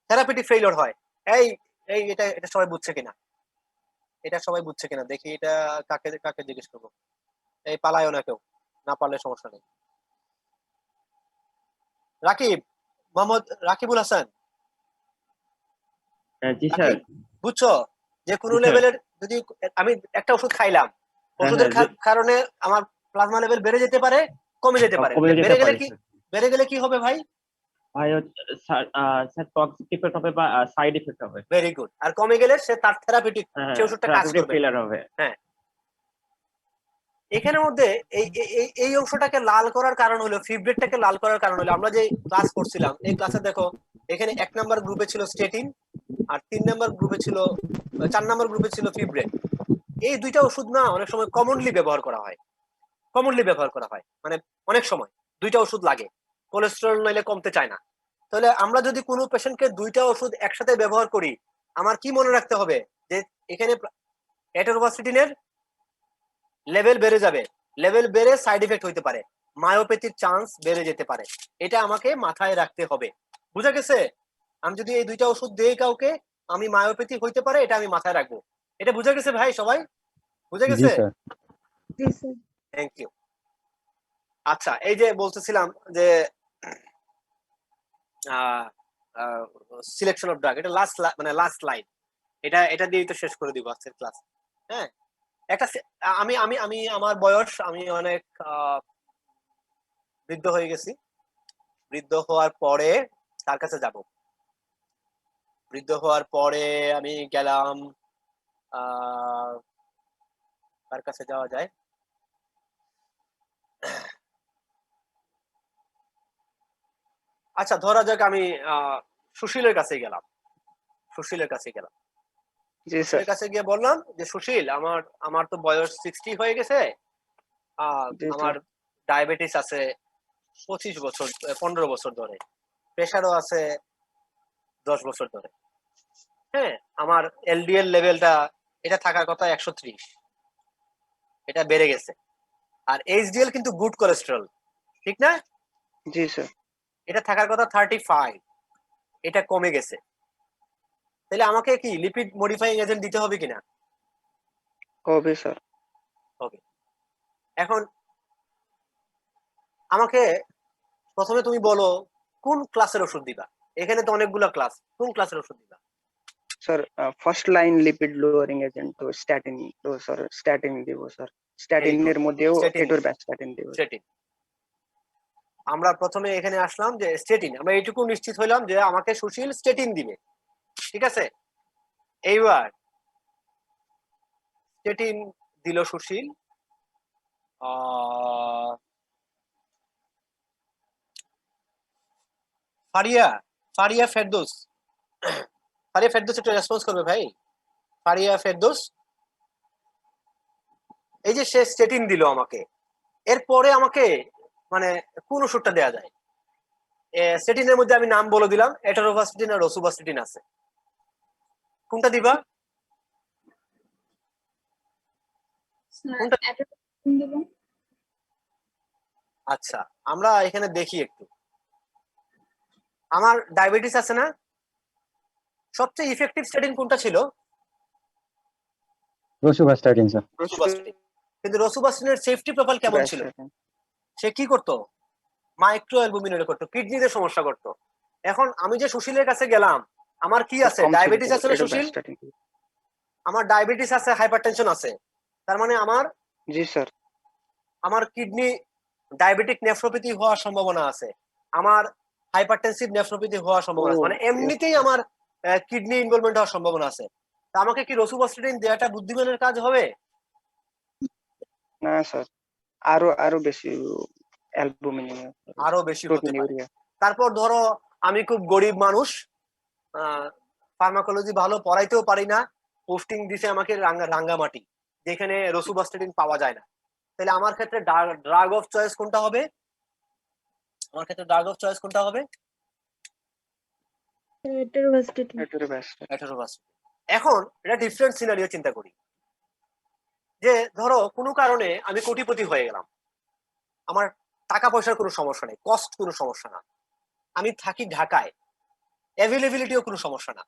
থেরাপিউটিক ফেইলিয়ার হয়। এই এই এটা এটা সবাই বুঝছে কিনা, এটা সবাই বুঝছে কিনা দেখি, এটা কাকে কাকে জিজ্ঞেস করবো। এই পালায়ও না কেউ, না পারলে সমস্যা নেই। রাকিব, মোহাম্মদ রাকিবুল হাসান, জি স্যার। বুঝছো যে কোনো জি, স্যার। লেভেলের যদি আমি একটা ওষুধ খাইলাম, ওষুধের হ্যাঁ, কারণে আমার প্লাজমা লেভেল বেড়ে যেতে পারে, কমে যেতে পারে। কমে যেতে বেড়ে গেলে পারে, কি, স্যার। বেড়ে গেলে কি হবে ভাই? ভাই স্যার, টক্সিক ইফেক্ট হবে বা সাইড ইফেক্ট হবে। Very good. আর কমে গেলে সে তার থেরাপিউটিক, হ্যাঁ, সে ওষুধটা কাজ থেরাপিউটিক করবে। ফেলিয়ার হবে। এখানের মধ্যে এই এই এই অংশটাকে লাল করার কারণ হলো, ফিব্রেটটাকে লাল করার কারণ হলো, আমরা যে ক্লাস করছিলাম এই ক্লাসে দেখো এখানে 1 নাম্বার গ্রুপে ছিল স্টেটিন, আর 3 নাম্বার গ্রুপে ছিল, 4 নাম্বার গ্রুপে ছিল ফিব্রেট। এই দুইটা ওষুধ না অনেক সময় কমনলি ব্যবহার করা হয়, কমনলি ব্যবহার করা হয়, মানে অনেক সময় দুইটা ওষুধ লাগে, কোলেস্টেরল নইলে কমতে চায় না। তাহলে আমরা যদি কোনো পেশেন্টকে দুইটা ওষুধ একসাথে ব্যবহার করি, আমার কি মনে রাখতে হবে যে এখানে অ্যাটোরোভাস্টিনের লেভেল বেড়ে যাবে, লেভেল বেড়ে সাইড ইফেক্ট হইতে পারে, মায়োপ্যাথির চান্স বেড়ে যেতে পারে, এটা আমাকে মাথায় রাখতে হবে। বুঝা গেছে? আমি যদি এই দুইটা ওষুধ দেই কাউকে, আমি মায়োপ্যাথি হইতে পারে, এটা আমি মাথায় রাখবো। এটা বুঝা গেছে ভাই সবাই? বুঝা জি গেছে? স্যার। জি স্যার। Thank you. আচ্ছা, এই যে বলতেছিলাম যে সিলেকশন অফ ড্রাগ, এটা মানে লাস্ট লাইন, এটা এটা দিয়েই তো শেষ করে দিব আজকের ক্লাস। হ্যাঁ, একটা আমি আমি আমি আমার বয়স, আমি অনেক বৃদ্ধ হয়ে গেছি। বৃদ্ধ হওয়ার পরে তার কাছে যাব, বৃদ্ধ হওয়ার পরে আমি গেলাম, কার কাছে যাওয়া যায়? আচ্ছা, ধরা যাক আমি সুশীলের কাছে গেলাম, সুশীলের কাছে গেলাম, জি স্যার। সুশীলের কাছে গিয়ে বললাম যে সুশীল, আমার আমার তো বয়স 60 হয়ে গেছে, জি আমার স্যার। ডায়াবেটিস আছে 25 বছর, 15 বছর ধরে, প্রেশারও আছে 10 বছর ধরে। হ্যাঁ, আমার এলডিএল লেভেলটা, এটা থাকার কথা 130, এটা বেড়ে গেছে। আর এইচডিএল কিন্তু গুড কোলেস্টেরল, ঠিক না? জি স্যার। এটা থাকার কথা 35, এটা কমে গেছে। তাহলে আমাকে কি লিপিড মডিফাইং এজেন্ট দিতে হবে কিনা? হবে স্যার। হবে। এখন আমাকে প্রথমে তুমি বলো কোন ক্লাসের ওষুধ দিবা, এখানে তো অনেকগুলো ক্লাস, কোন ক্লাসের ওষুধ দিবা? Sir first line lipid lowering agent তো স্ট্যাটিন, তো স্যার স্ট্যাটিন দিব স্যার। স্ট্যাটিনের মধ্যেও Statin। এটোরব্যাস্টাটিন দিব। স্টেটিন। আমরা প্রথমে এখানে আসলাম যে স্টেটিন, আমরা এইটুকু নিশ্চিত হইলাম যে আমাকে সুশীল স্টেটিন দিবে, ঠিক আছে? এইবার স্টেটিন দিল সুশীল, ফারিয়া, ফারিয়া ফেরদৌস, ফারিয়া ফেরদৌস একটু রেসপন্স করবে ভাই? ফারিয়া ফেরদৌস, এই যে সে স্টেটিন দিল আমাকে, এরপরে আমাকে মানে কোন ওষুধটা দেয়া যায়? স্টেটিনের মধ্যে আমি নাম বলে দিলাম, এটোরোভাস্টিন আর রসুভাস্টিন আছে, কোনটা দিবা? কোনটা? আচ্ছা, আমরা এখানে দেখি একটু, আমার ডায়াবেটিস আছে না, সবচেয়ে ইফেক্টিভ স্টেটিন কোনটা ছিল? Rosuvastatin sir. রসুভাস্টিন। কিন্তু রসুভাস্টিনের সেফটি প্রোফাইল কেমন ছিল? Rosuvastatin। সে কি করতো? মাইক্রো অ্যালবুমিনের করতো, কিডনিতে সমস্যা করতো। এখন আমি যে সুশীলের কাছে গেলাম, আমার কি আছে? কম ছিল ডায়াবেটিস আছে না সুশীল? এটোরব্যাস্টাটিন। আমার ডায়াবেটিস আছে, হাইপারটেনশন আছে, তার মানে আমার জি স্যার। আমার কিডনি ডায়াবেটিক নেফ্রোপ্যাথি হওয়ার সম্ভাবনা আছে। আমার হাইপারটেনসিভ নেফ্রোপ্যাথি হওয়ার সম্ভাবনা আছে, ও, মানে এমনিতেই আমার কিডনি ইনভলভমেন্ট হওয়ার সম্ভাবনা আছে। তা আমাকে কি রসুভাস্টাটিন দেওয়াটা বুদ্ধিমানের কাজ হবে? না স্যার, আরো বেশি অ্যালবুমিন, আরো বেশি হতে পারে। প্রোটিনিউরিয়া। তারপর ধরো আমি খুব গরিব মানুষ, ফার্মাকোলজি ভালো পড়াইতেও পারি না, পোস্টিং দিছে আমাকে রাঙ্গামাটি, যেখানে রসুভাস্টাটিন পাওয়া যায় না। তাহলে আমার ক্ষেত্রে ড্রাগ অফ চয়েস কোনটা হবে? আমার ক্ষেত্রে ড্রাগ অফ চয়েস কোনটা হবে? Atorvastatin. অ্যাটোরোভাস্টাটিন। এখন এটা ডিফারেন্ট সিনারিও চিন্তা করি, যে ধরো কোনো কারণে আমি কোটিপতি হয়ে গেলাম, আমার টাকা পয়সার কোনো সমস্যা নেই, কস্ট কোনো সমস্যা না, আমি থাকি ঢাকায়, অ্যাভেলেবিলিটিও কোনো সমস্যা না,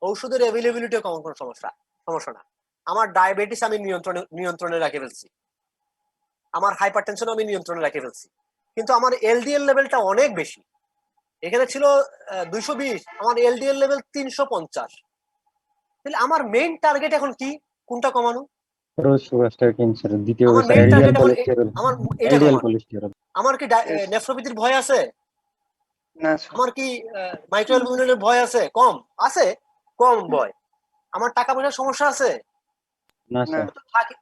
ঔষধের অ্যাভেলেবিলিটিও কোনো সমস্যা না, আমার ডায়াবেটিস আমি নিয়ন্ত্রণে রেখে ফেলছি, আমার হাইপারটেনশন আমি নিয়ন্ত্রণে রেখে ফেলছি, কিন্তু আমার এলডিএল লেভেলটা অনেক বেশি। এখানে ছিল 220, আমার এলডিএল লেভেল 350। তাহলে আমার মেইন টার্গেট এখন কি? কোনটা কমানো? রসুভাস্টাটিন স্যার, দ্বিতীয় আমার স্যার মেইন এলডিএল টার্গেট এখন কোলেস্টেরল। আমার এটা এলডিএল কমানো। কোলেস্টেরল। আমার কি Yes. নেফ্রোপ্যাথির ভয় আছে? না স্যার, আমার কি মাইক্রোঅ্যালবুমিনের ভয় আছে? কম আছে, কম ভয়। আমার টাকা পয়সার সমস্যা আছে? না না স্যার।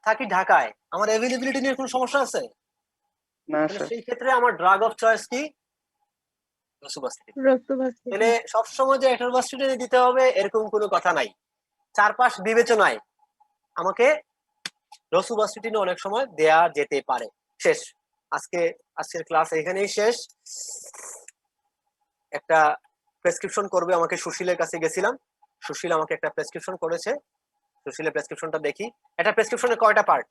থাকি ঢাকায়, আমার অ্যাভেলেবিলিটি নিয়ে কোনো সমস্যা আছে? না তাহলে স্যার, সেই ক্ষেত্রে আমার ড্রাগ অফ চয়েস কি? রসুভাস্টাটিন। Rosuvastatin. তাহলে সবসময় যে অ্যাটোরভাস্টাটিন দিতে হবে এরকম কোনো কথা নাই। চারপাশ বিবেচনায় আমাকে রসুভাস্টাটিন অনেক সময় দেয়া যেতে পারে। শেষ, আজকের ক্লাস এখানেই শেষ। একটা প্রেসক্রিপশন করবে আমাকে, সুশীলের কাছে গেছিলাম, সুশীল আমাকে একটা প্রেসক্রিপশন করেছে, সুশীলের প্রেসক্রিপশনটা দেখি। একটা প্রেসক্রিপশনে কয়টা পার্ট?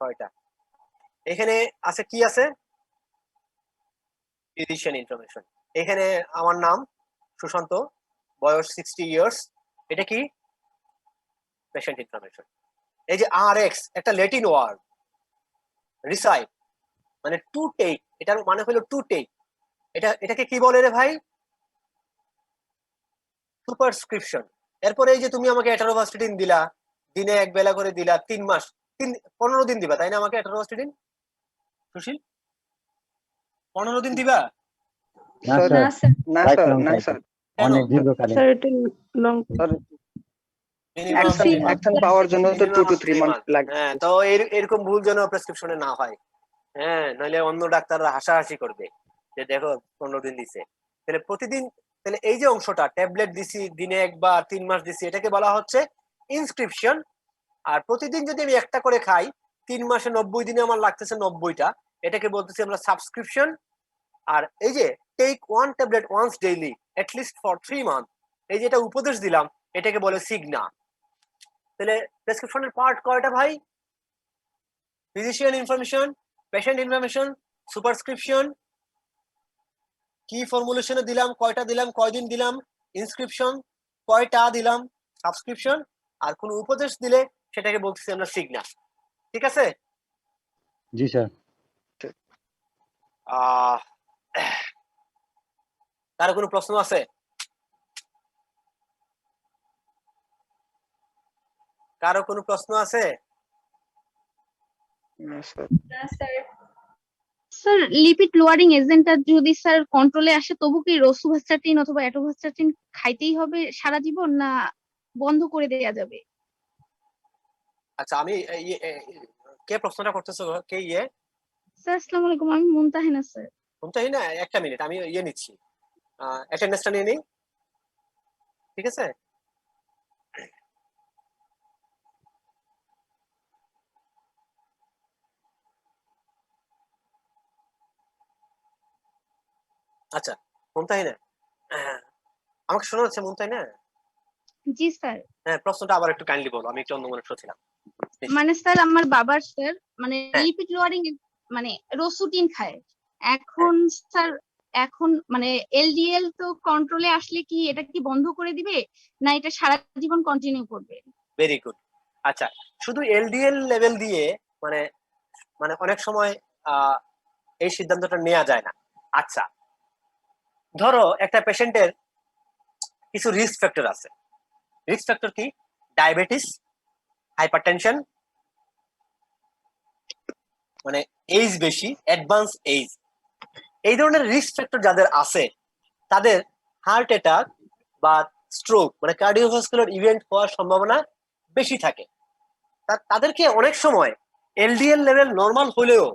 6টা। এখানে আছে কি আছে? Physician information. এখানে আমার নাম সুশান্ত, বয়স 60 ইয়ার্স। এটা কি? Patient information. এই যে আরএক্স একটা ল্যাটিন ওয়ার্ড, রিসাইট মানে টু টেক, এটার মানে হলো টু টেক। এটাকে কি বলে রে ভাই? সুপারস্ক্রিপশন। এরপরে এই যে তুমি আমাকে অ্যাটোরভাস্টাটিন দিলা, দিনে এক বেলা করে দিলা, 3 মাস, 15 দিন দিবা, তাই না? আমাকে অ্যাটোরভাস্টাটিন সুশীল 15 দিন দিবা? না স্যার, স্যার, না লাইফ স্যার, লং না টাইম, স্যার, অনেক দীর্ঘকালীন। Sir, it will long. Sir, minimum action 3 মাস। পাওয়ার জন্য তো 2 মিনিমাম to 3 3 মান্থ মাস। লাগবে। হ্যাঁ, তো এরকম ভুল যেন প্রেসক্রিপশনে না হয়। হ্যাঁ, নইলে অন্য ডাক্তাররা হাসাহাসি করবে যে দেখো 15 দিন দিছে। তাহলে প্রতিদিন, তাহলে এই যে অংশটা ট্যাবলেট দিছি দিনে একবার 3 মাস দিছি, এটাকে বলা হচ্ছে ইনস্ক্রিপশন। আর প্রতিদিন যদি আমি একটা করে খাই, 3 মাসে 90 দিনে আমার লাগতেছে 90টা, এটাকে বলতেছি আমরা সাবস্ক্রিপশন। আর এই যে take 1 tablet once daily at least for 3 month, এই যেটা উপদেশ দিলাম, এটাকে বলে সিগনা। তাহলে প্রেসক্রিপশনের পার্ট কয়টা ভাই? ফিজিশিয়ান ইনফরমেশন, পেশেন্ট ইনফরমেশন, সুপারস্ক্রিপশন, কি ফর্মুলেশনে দিলাম, কয়টা দিলাম, কয়দিন দিলাম, ইনস্ক্রিপশন, কয়টা দিলাম, সাবস্ক্রিপশন, আর কোন উপদেশ দিলে সেটাকে বলতেছি আমরা সিগনা। ঠিক আছে? জি স্যার। আহ কারো কোনো প্রশ্ন আছে? কারো কোনো প্রশ্ন আছে? না স্যার, স্যার লিপিড লোয়ারিং এজেন্টটা যদি স্যার কন্ট্রোলে আসে তবু কি রসুভাস্টাটিন অথবা অ্যাটোভাস্টাটিন খাইতেই হবে সারা জীবন, না বন্ধ করে দেয়া যাবে? আচ্ছা, আমি কে প্রশ্নটা করতেছো? কে স্যার আসসালামু আলাইকুম, আমি মুনতাহিনা স্যার। শুনতেই না, একটা মিনিট আমি নিচ্ছি, অ্যাটেন্ডেন্সটা নিয়ে নিই। ঠিক আছে? আচ্ছা, মুমতাহিনা, আমাকে শোনা যাচ্ছে মুমতাহিনা? জি স্যার। হ্যাঁ, প্রশ্নটা আবার একটু কাইন্ডলি বলো, আমি একটু অন্যমনস্ক ছিলাম। মানে স্যার আমার বাবার স্যার মানে হ্যাঁ। লিপিড লোয়ারিং মানে রসুটিন খায় এখন স্যার, এখন মানে এলডিএল তো কন্ট্রোলে আসলে কি এটা কি বন্ধ করে দিবে, না এটা সারা জীবন কন্টিনিউ করবে? Very good. আচ্ছা, শুধু এলডিএল লেভেল দিয়ে মানে মানে অনেক সময় এই সিদ্ধান্তটা নেওয়া যায় না। আচ্ছা, ধরো একটা পেশেন্টের কিছু রিস্ক ফ্যাক্টর আছে। রিস্ক ফ্যাক্টর কি? ডায়াবেটিস, হাইপারটেনশন, মানে এইজ বেশি, অ্যাডভান্স এইজ, এই ধরনের রিস্ক ফ্যাক্টর যাদের আছে তাদের হার্ট অ্যাটাক বা স্ট্রোক মানে কার্ডিওভাস্কুলার ইভেন্ট হওয়ার সম্ভাবনা বেশি থাকে। তাদেরকে অনেক সময় এলডিএল লেভেল নরমাল হলেও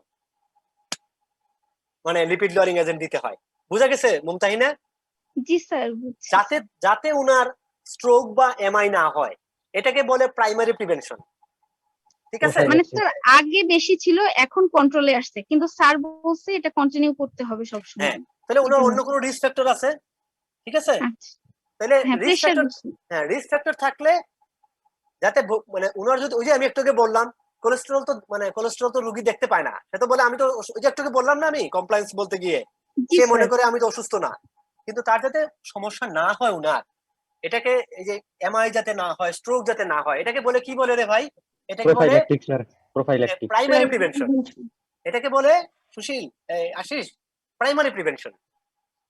মানে লিপিড লোয়ারিং এজেন্ট দিতে হয়। বুঝা গেছে মুমতাহিনা? জি স্যার বুঝছি। যাতে যাতে উনার স্ট্রোক বা এমআই না হয়, এটাকে বলে প্রাইমারি প্রিভেনশন। ঠিক আছে? মানে স্যার আগে বেশি ছিল এখন কন্ট্রোলে আসছে, কিন্তু স্যার বলছে এটা কন্টিনিউ করতে হবে সবসময়। হ্যাঁ, তাহলে ওনার অন্য কোনো রিস্ক ফ্যাক্টর আছে? ঠিক আছে, আচ্ছা, তাহলে হ্যাঁ রিস্ক প্রেশার। ফ্যাক্টর, হ্যাঁ রিস্ক ফ্যাক্টর থাকলে যাতে মানে উনার যদি ওই যে আমি একটু আগে বললাম কোলেস্টেরল তো রুগী দেখতে পায় না, সে তো বলে আমি তো ওই যে একটু আগে বললাম না আমি কমপ্লায়েন্স বলতে গিয়ে, জি সে মনে স্যার। করে আমি তো অসুস্থ না, কিন্তু তার যাতে সমস্যা না হয় উনার, এটাকে এই যে এমআই যাতে না হয়, স্ট্রোক যাতে না হয়, এটাকে বলে কি বলে রে ভাই? এটাকে বলে prophylactic sir, prophylactic. Primary prevention. এটাকে বলে সুশীল, আশিস, প্রাইমারি প্রিভেনশন।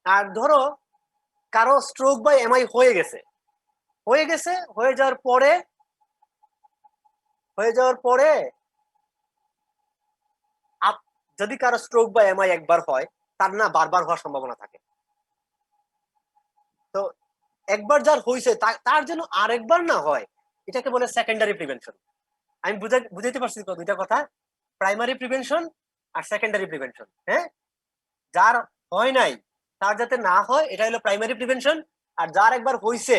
আর ধরো কারো স্ট্রোক বা এমআই হয়ে গেছে, হয়ে যাওয়ার পরে যদি কারো স্ট্রোক বা এমআই একবার হয়, তার না বারবার হওয়ার সম্ভাবনা থাকে। তো একবার যার হয়েছে তার জন্য আরেকবার না হয়, এটাকে বলে সেকেন্ডারি প্রিভেনশন। আমি বুঝাইতে পারছি তো দুইটা কথা, প্রাইমারি প্রিভেনশন আর সেকেন্ডারি প্রিভেনশন। হ্যাঁ, যার হয় নাই তার যাতে না হয় এটা হলো প্রাইমারি প্রিভেনশন, আর যার একবার হয়েছে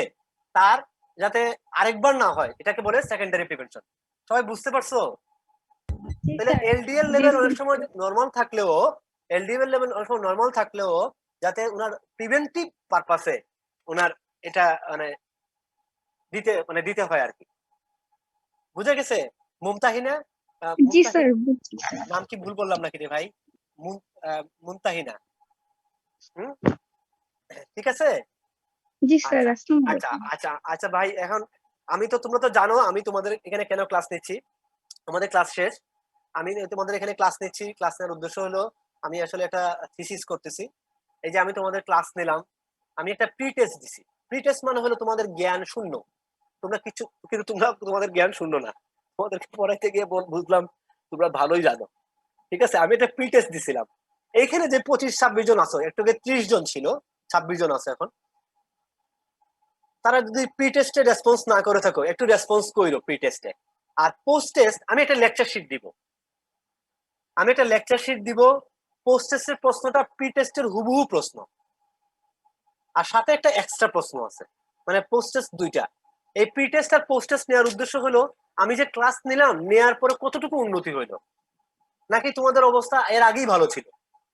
তার যাতে আরেকবার না হয় এটাকে বলে সেকেন্ডারি প্রিভেনশন। সবাই বুঝতে পারছো? তাহলে এলডিএল লেভেল অনেক সময় নরমাল থাকলেও যাতে উনার প্রিভেন্টিভ পারপাসে উনার এটা দিতে হয় আর কি। বুঝে গেছে মুমতাহিনা? জি স্যার। নাম কি ভুল বললাম নাকি রে ভাই? মুমতাহিনা। ঠিক আছে। জি স্যার। আচ্ছা আচ্ছা আচ্ছা ভাই, এখন তোমরা তো জানো আমি তোমাদের এখানে কেন ক্লাস নিচ্ছি। তোমাদের ক্লাস শেষ, আমি তোমাদের এখানে ক্লাস নিচ্ছি। ক্লাস নেওয়ার উদ্দেশ্য হলো আমি আসলে একটা থিসিস করতেছি। এই যে আমি তোমাদের ক্লাস নিলাম, আমি একটা প্রি টেস্ট দিছি। প্রি টেস্ট মানে হলো তোমাদের জ্ঞান শূন্য, তোমরা কিছু, কিন্তু তোমাদের জ্ঞান শূন্য না, তোমাদেরকে পড়াইতে গিয়ে বুঝলাম তোমরা ভালোই জানো। ঠিক আছে, আমি একটা প্রি টেস্ট দিছিলাম। এইখানে যে 25-26 জন আছো, একটু 30 জন ছিল, 26 জন আছে এখন। তারা যদি প্রি টেস্টে রেসপন্স না করে থাকো, একটু রেসপন্স কইরো প্রি টেস্টে। আর পোস্ট টেস্ট আমি একটা লেকচার শিট দিব। পোস্ট টেস্টের প্রশ্নটা প্রি টেস্টের হুবহু প্রশ্ন, আর সাথে একটা এক্সট্রা প্রশ্ন আছে, মানে পোস্ট টেস্ট দুইটা। এই প্রি টেস্ট আর পোস্ট টেস্ট নেওয়ার উদ্দেশ্য হলো আমি যে ক্লাস নিলাম, নেওয়ার পরে কতটুকু উন্নতি হইলো, নাকি তোমাদের অবস্থা এর আগেই ভালো ছিল।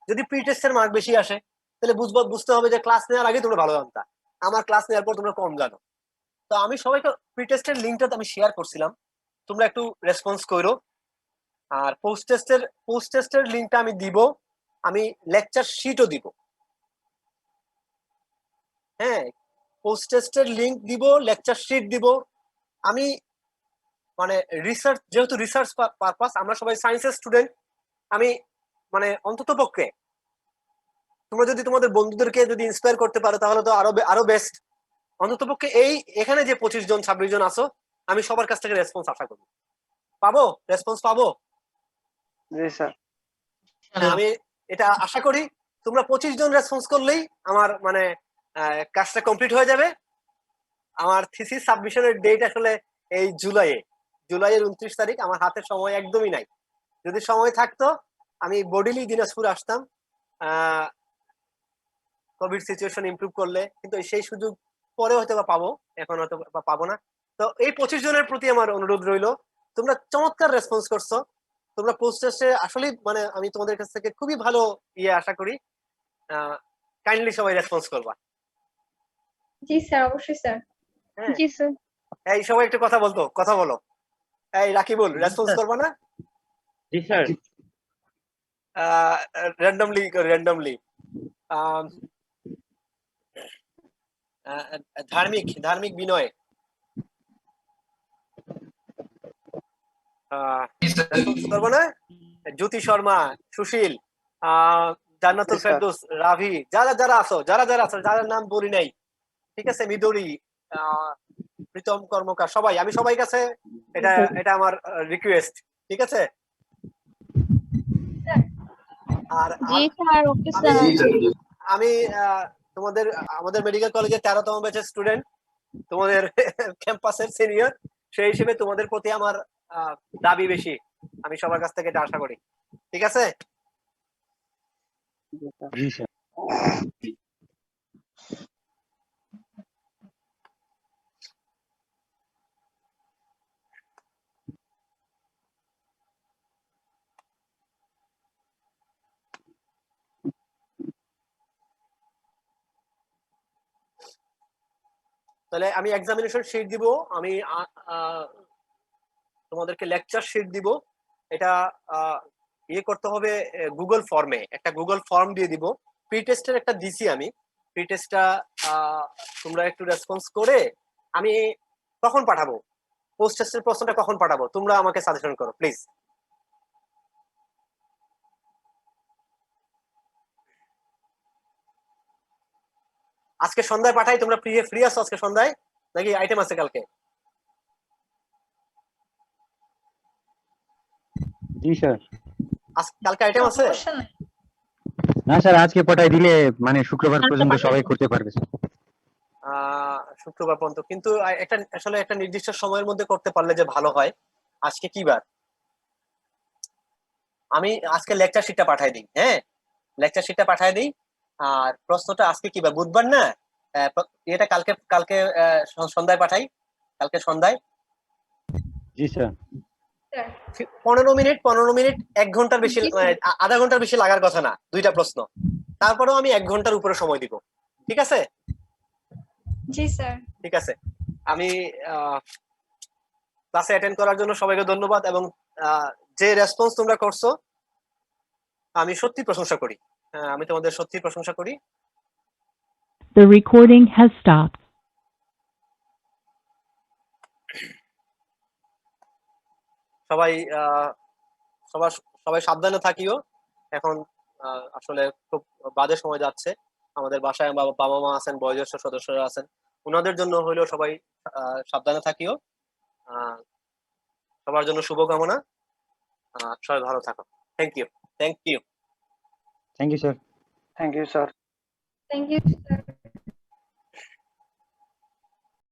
যদি প্রি টেস্টের মার্ক বেশি আসে তাহলে বুঝতে হবে যে ক্লাস নেওয়ার আগে তোমরা ভালো জানতা, আমার ক্লাস নেওয়ার পর তোমরা কম জানো। তো আমি সবাইকে প্রি টেস্টের লিঙ্কটা আমি শেয়ার করছিলাম, তোমরা একটু রেসপন্স করো। আর পোস্ট টেস্টের লিঙ্কটা আমি দিব, আমি লেকচার শিটও দিব। হ্যাঁ, পোস্ট টেস্টের লিঙ্ক দিব, লেকচার শিট দিব। আমি রিসার্চ, যেহেতু রিসার্চ পারপাস, আমরা সবাই সায়েন্সের স্টুডেন্ট, আমি অন্তত পক্ষে তোমরা যদি তোমাদের বন্ধুদেরকে যদি ইন্সপায়ার করতে পারো তাহলে তো আরো বেস্ট। অন্তত পক্ষে এখানে যে 25 জন 26 জন আছো, আমি সবার কাছ থেকে রেসপন্স আশা করি। রেসপন্স পাবো? জি স্যার। আমি এটা আশা করি। তোমরা 25 জন রেসপন্স করলেই আমার কাজটা কমপ্লিট হয়ে যাবে। আমার থিসিস সাবমিশনের ডেট আসলে এই জুলাইয়ের 29 তারিখ। আমার হাতে সময় একদমই নাই। যদি সময় থাকতো আমি বডিলি দিনাজপুর আসতাম কোভিড সিচুয়েশন ইমপ্রুভ করলে, কিন্তু সেই সুযোগ পরে হয়তো বা পাবো, এখন হয়তো পাবো না। তো এই 25 জনের প্রতি আমার অনুরোধ রইলো, তোমরা চমৎকার রেসপন্স করছো। তোমরা পোস্ট টেস্টে আসলে আমি তোমাদের কাছ থেকে খুবই ভালো আশা করি। কাইন্ডলি সবাই রেসপন্স করবা। জি স্যার, অবশ্যই স্যার। হ্যাঁ, জি স্যার। এই সবাই একটু কথা বলো। এই রাকিবুল, রেসপন্স করবা না? জি স্যার। র্যান্ডমলি ধার্মিক বিনয়, রেসপন্স করবো না? জ্যোতি শর্মা, সুশীল, জান্নাতুল ফেরদৌস, রাভি, যারা আছো, যারা নাম বলি নাই, ঠিক আছে, মিদুরি, প্রীতম কর্মকার, সবাই, আমি সবাই কাছে এটা আমার রিকোয়েস্ট। ঠিক আছে, আর জি স্যার, ওকে আমি স্যার। আমি তোমাদের আমাদের মেডিকেল কলেজের 13তম ব্যাচের স্টুডেন্ট, তোমাদের ক্যাম্পাসের সিনিয়র, সেই হিসেবে তোমাদের প্রতি আমার দাবি বেশি। আমি সবার কাছ থেকে এটা আশা করি, ঠিক আছে? জি স্যার। তাহলে আমি এক্সামিনেশন শিট দিব, আমি তোমাদেরকে লেকচার শিট দিব। এটা ইয়ে করতে হবে গুগল ফর্মে, একটা গুগল ফর্ম দিয়ে দিব। প্রি টেস্টের একটা দিছি আমি, প্রি টেস্টটা তোমরা একটু রেসপন্স করে আমি কখন পাঠাবো, পোস্ট টেস্টের প্রশ্নটা কখন পাঠাবো তোমরা আমাকে সাজেশন করো প্লিজ। আজকে সন্ধ্যায় পাঠাই, তোমরা ফ্রি আছো আজকে সন্ধ্যায় নাকি আইটেম আছে কালকে? জি স্যার। কালকে আইটেম আছে? না স্যার, আজকে পাঠাই দিলে মানে শুক্রবার পর্যন্ত সবাই করতে পারবে স্যার। শুক্রবার পর্যন্ত, কিন্তু একটা আসলে একটা নির্দিষ্ট সময়ের মধ্যে করতে পারলে যে ভালো হয়। আজকে কি বার? আমি আজকে লেকচার শিটটা পাঠাই দিই, হ্যাঁ লেকচার শিটটা পাঠাই দিই। আর প্রশ্নটা আজকে কি বার? বুধবার না? এটা কালকে কালকে সন্ধ্যায় পাঠাই, কালকে সন্ধ্যায়। জি স্যার। 15 মিনিট 1 ঘন্টার বেশি, আধা ঘন্টার বেশি লাগার কথা না, 2টা প্রশ্ন। তারপরেও আমি 1 ঘন্টার উপরে সময় দিব, ঠিক আছে? জি স্যার। ঠিক আছে। আমি ক্লাসে অ্যাটেন্ড করার জন্য সবাইকে ধন্যবাদ, এবং যে রেসপন্স তোমরা করছো আমি সত্যি প্রশংসা করি। আমি তোমাদের সত্যি প্রশংসা করি। The recording has stopped. সবাই সবাই সাবধানে থাকিও। এখন আসলে খুব বাজে সময় যাচ্ছে, আমাদের বাসায় বাবা মা আছেন, বয়োজ্যেষ্ঠ সদস্যরা আছেন, ওনাদের জন্য হইলেও সবাই সাবধানে থাকিও। সবার জন্য শুভকামনা। সবাই ভালো থাকো। Thank you. Thank you sir. Thank you, sir. Thank you sir.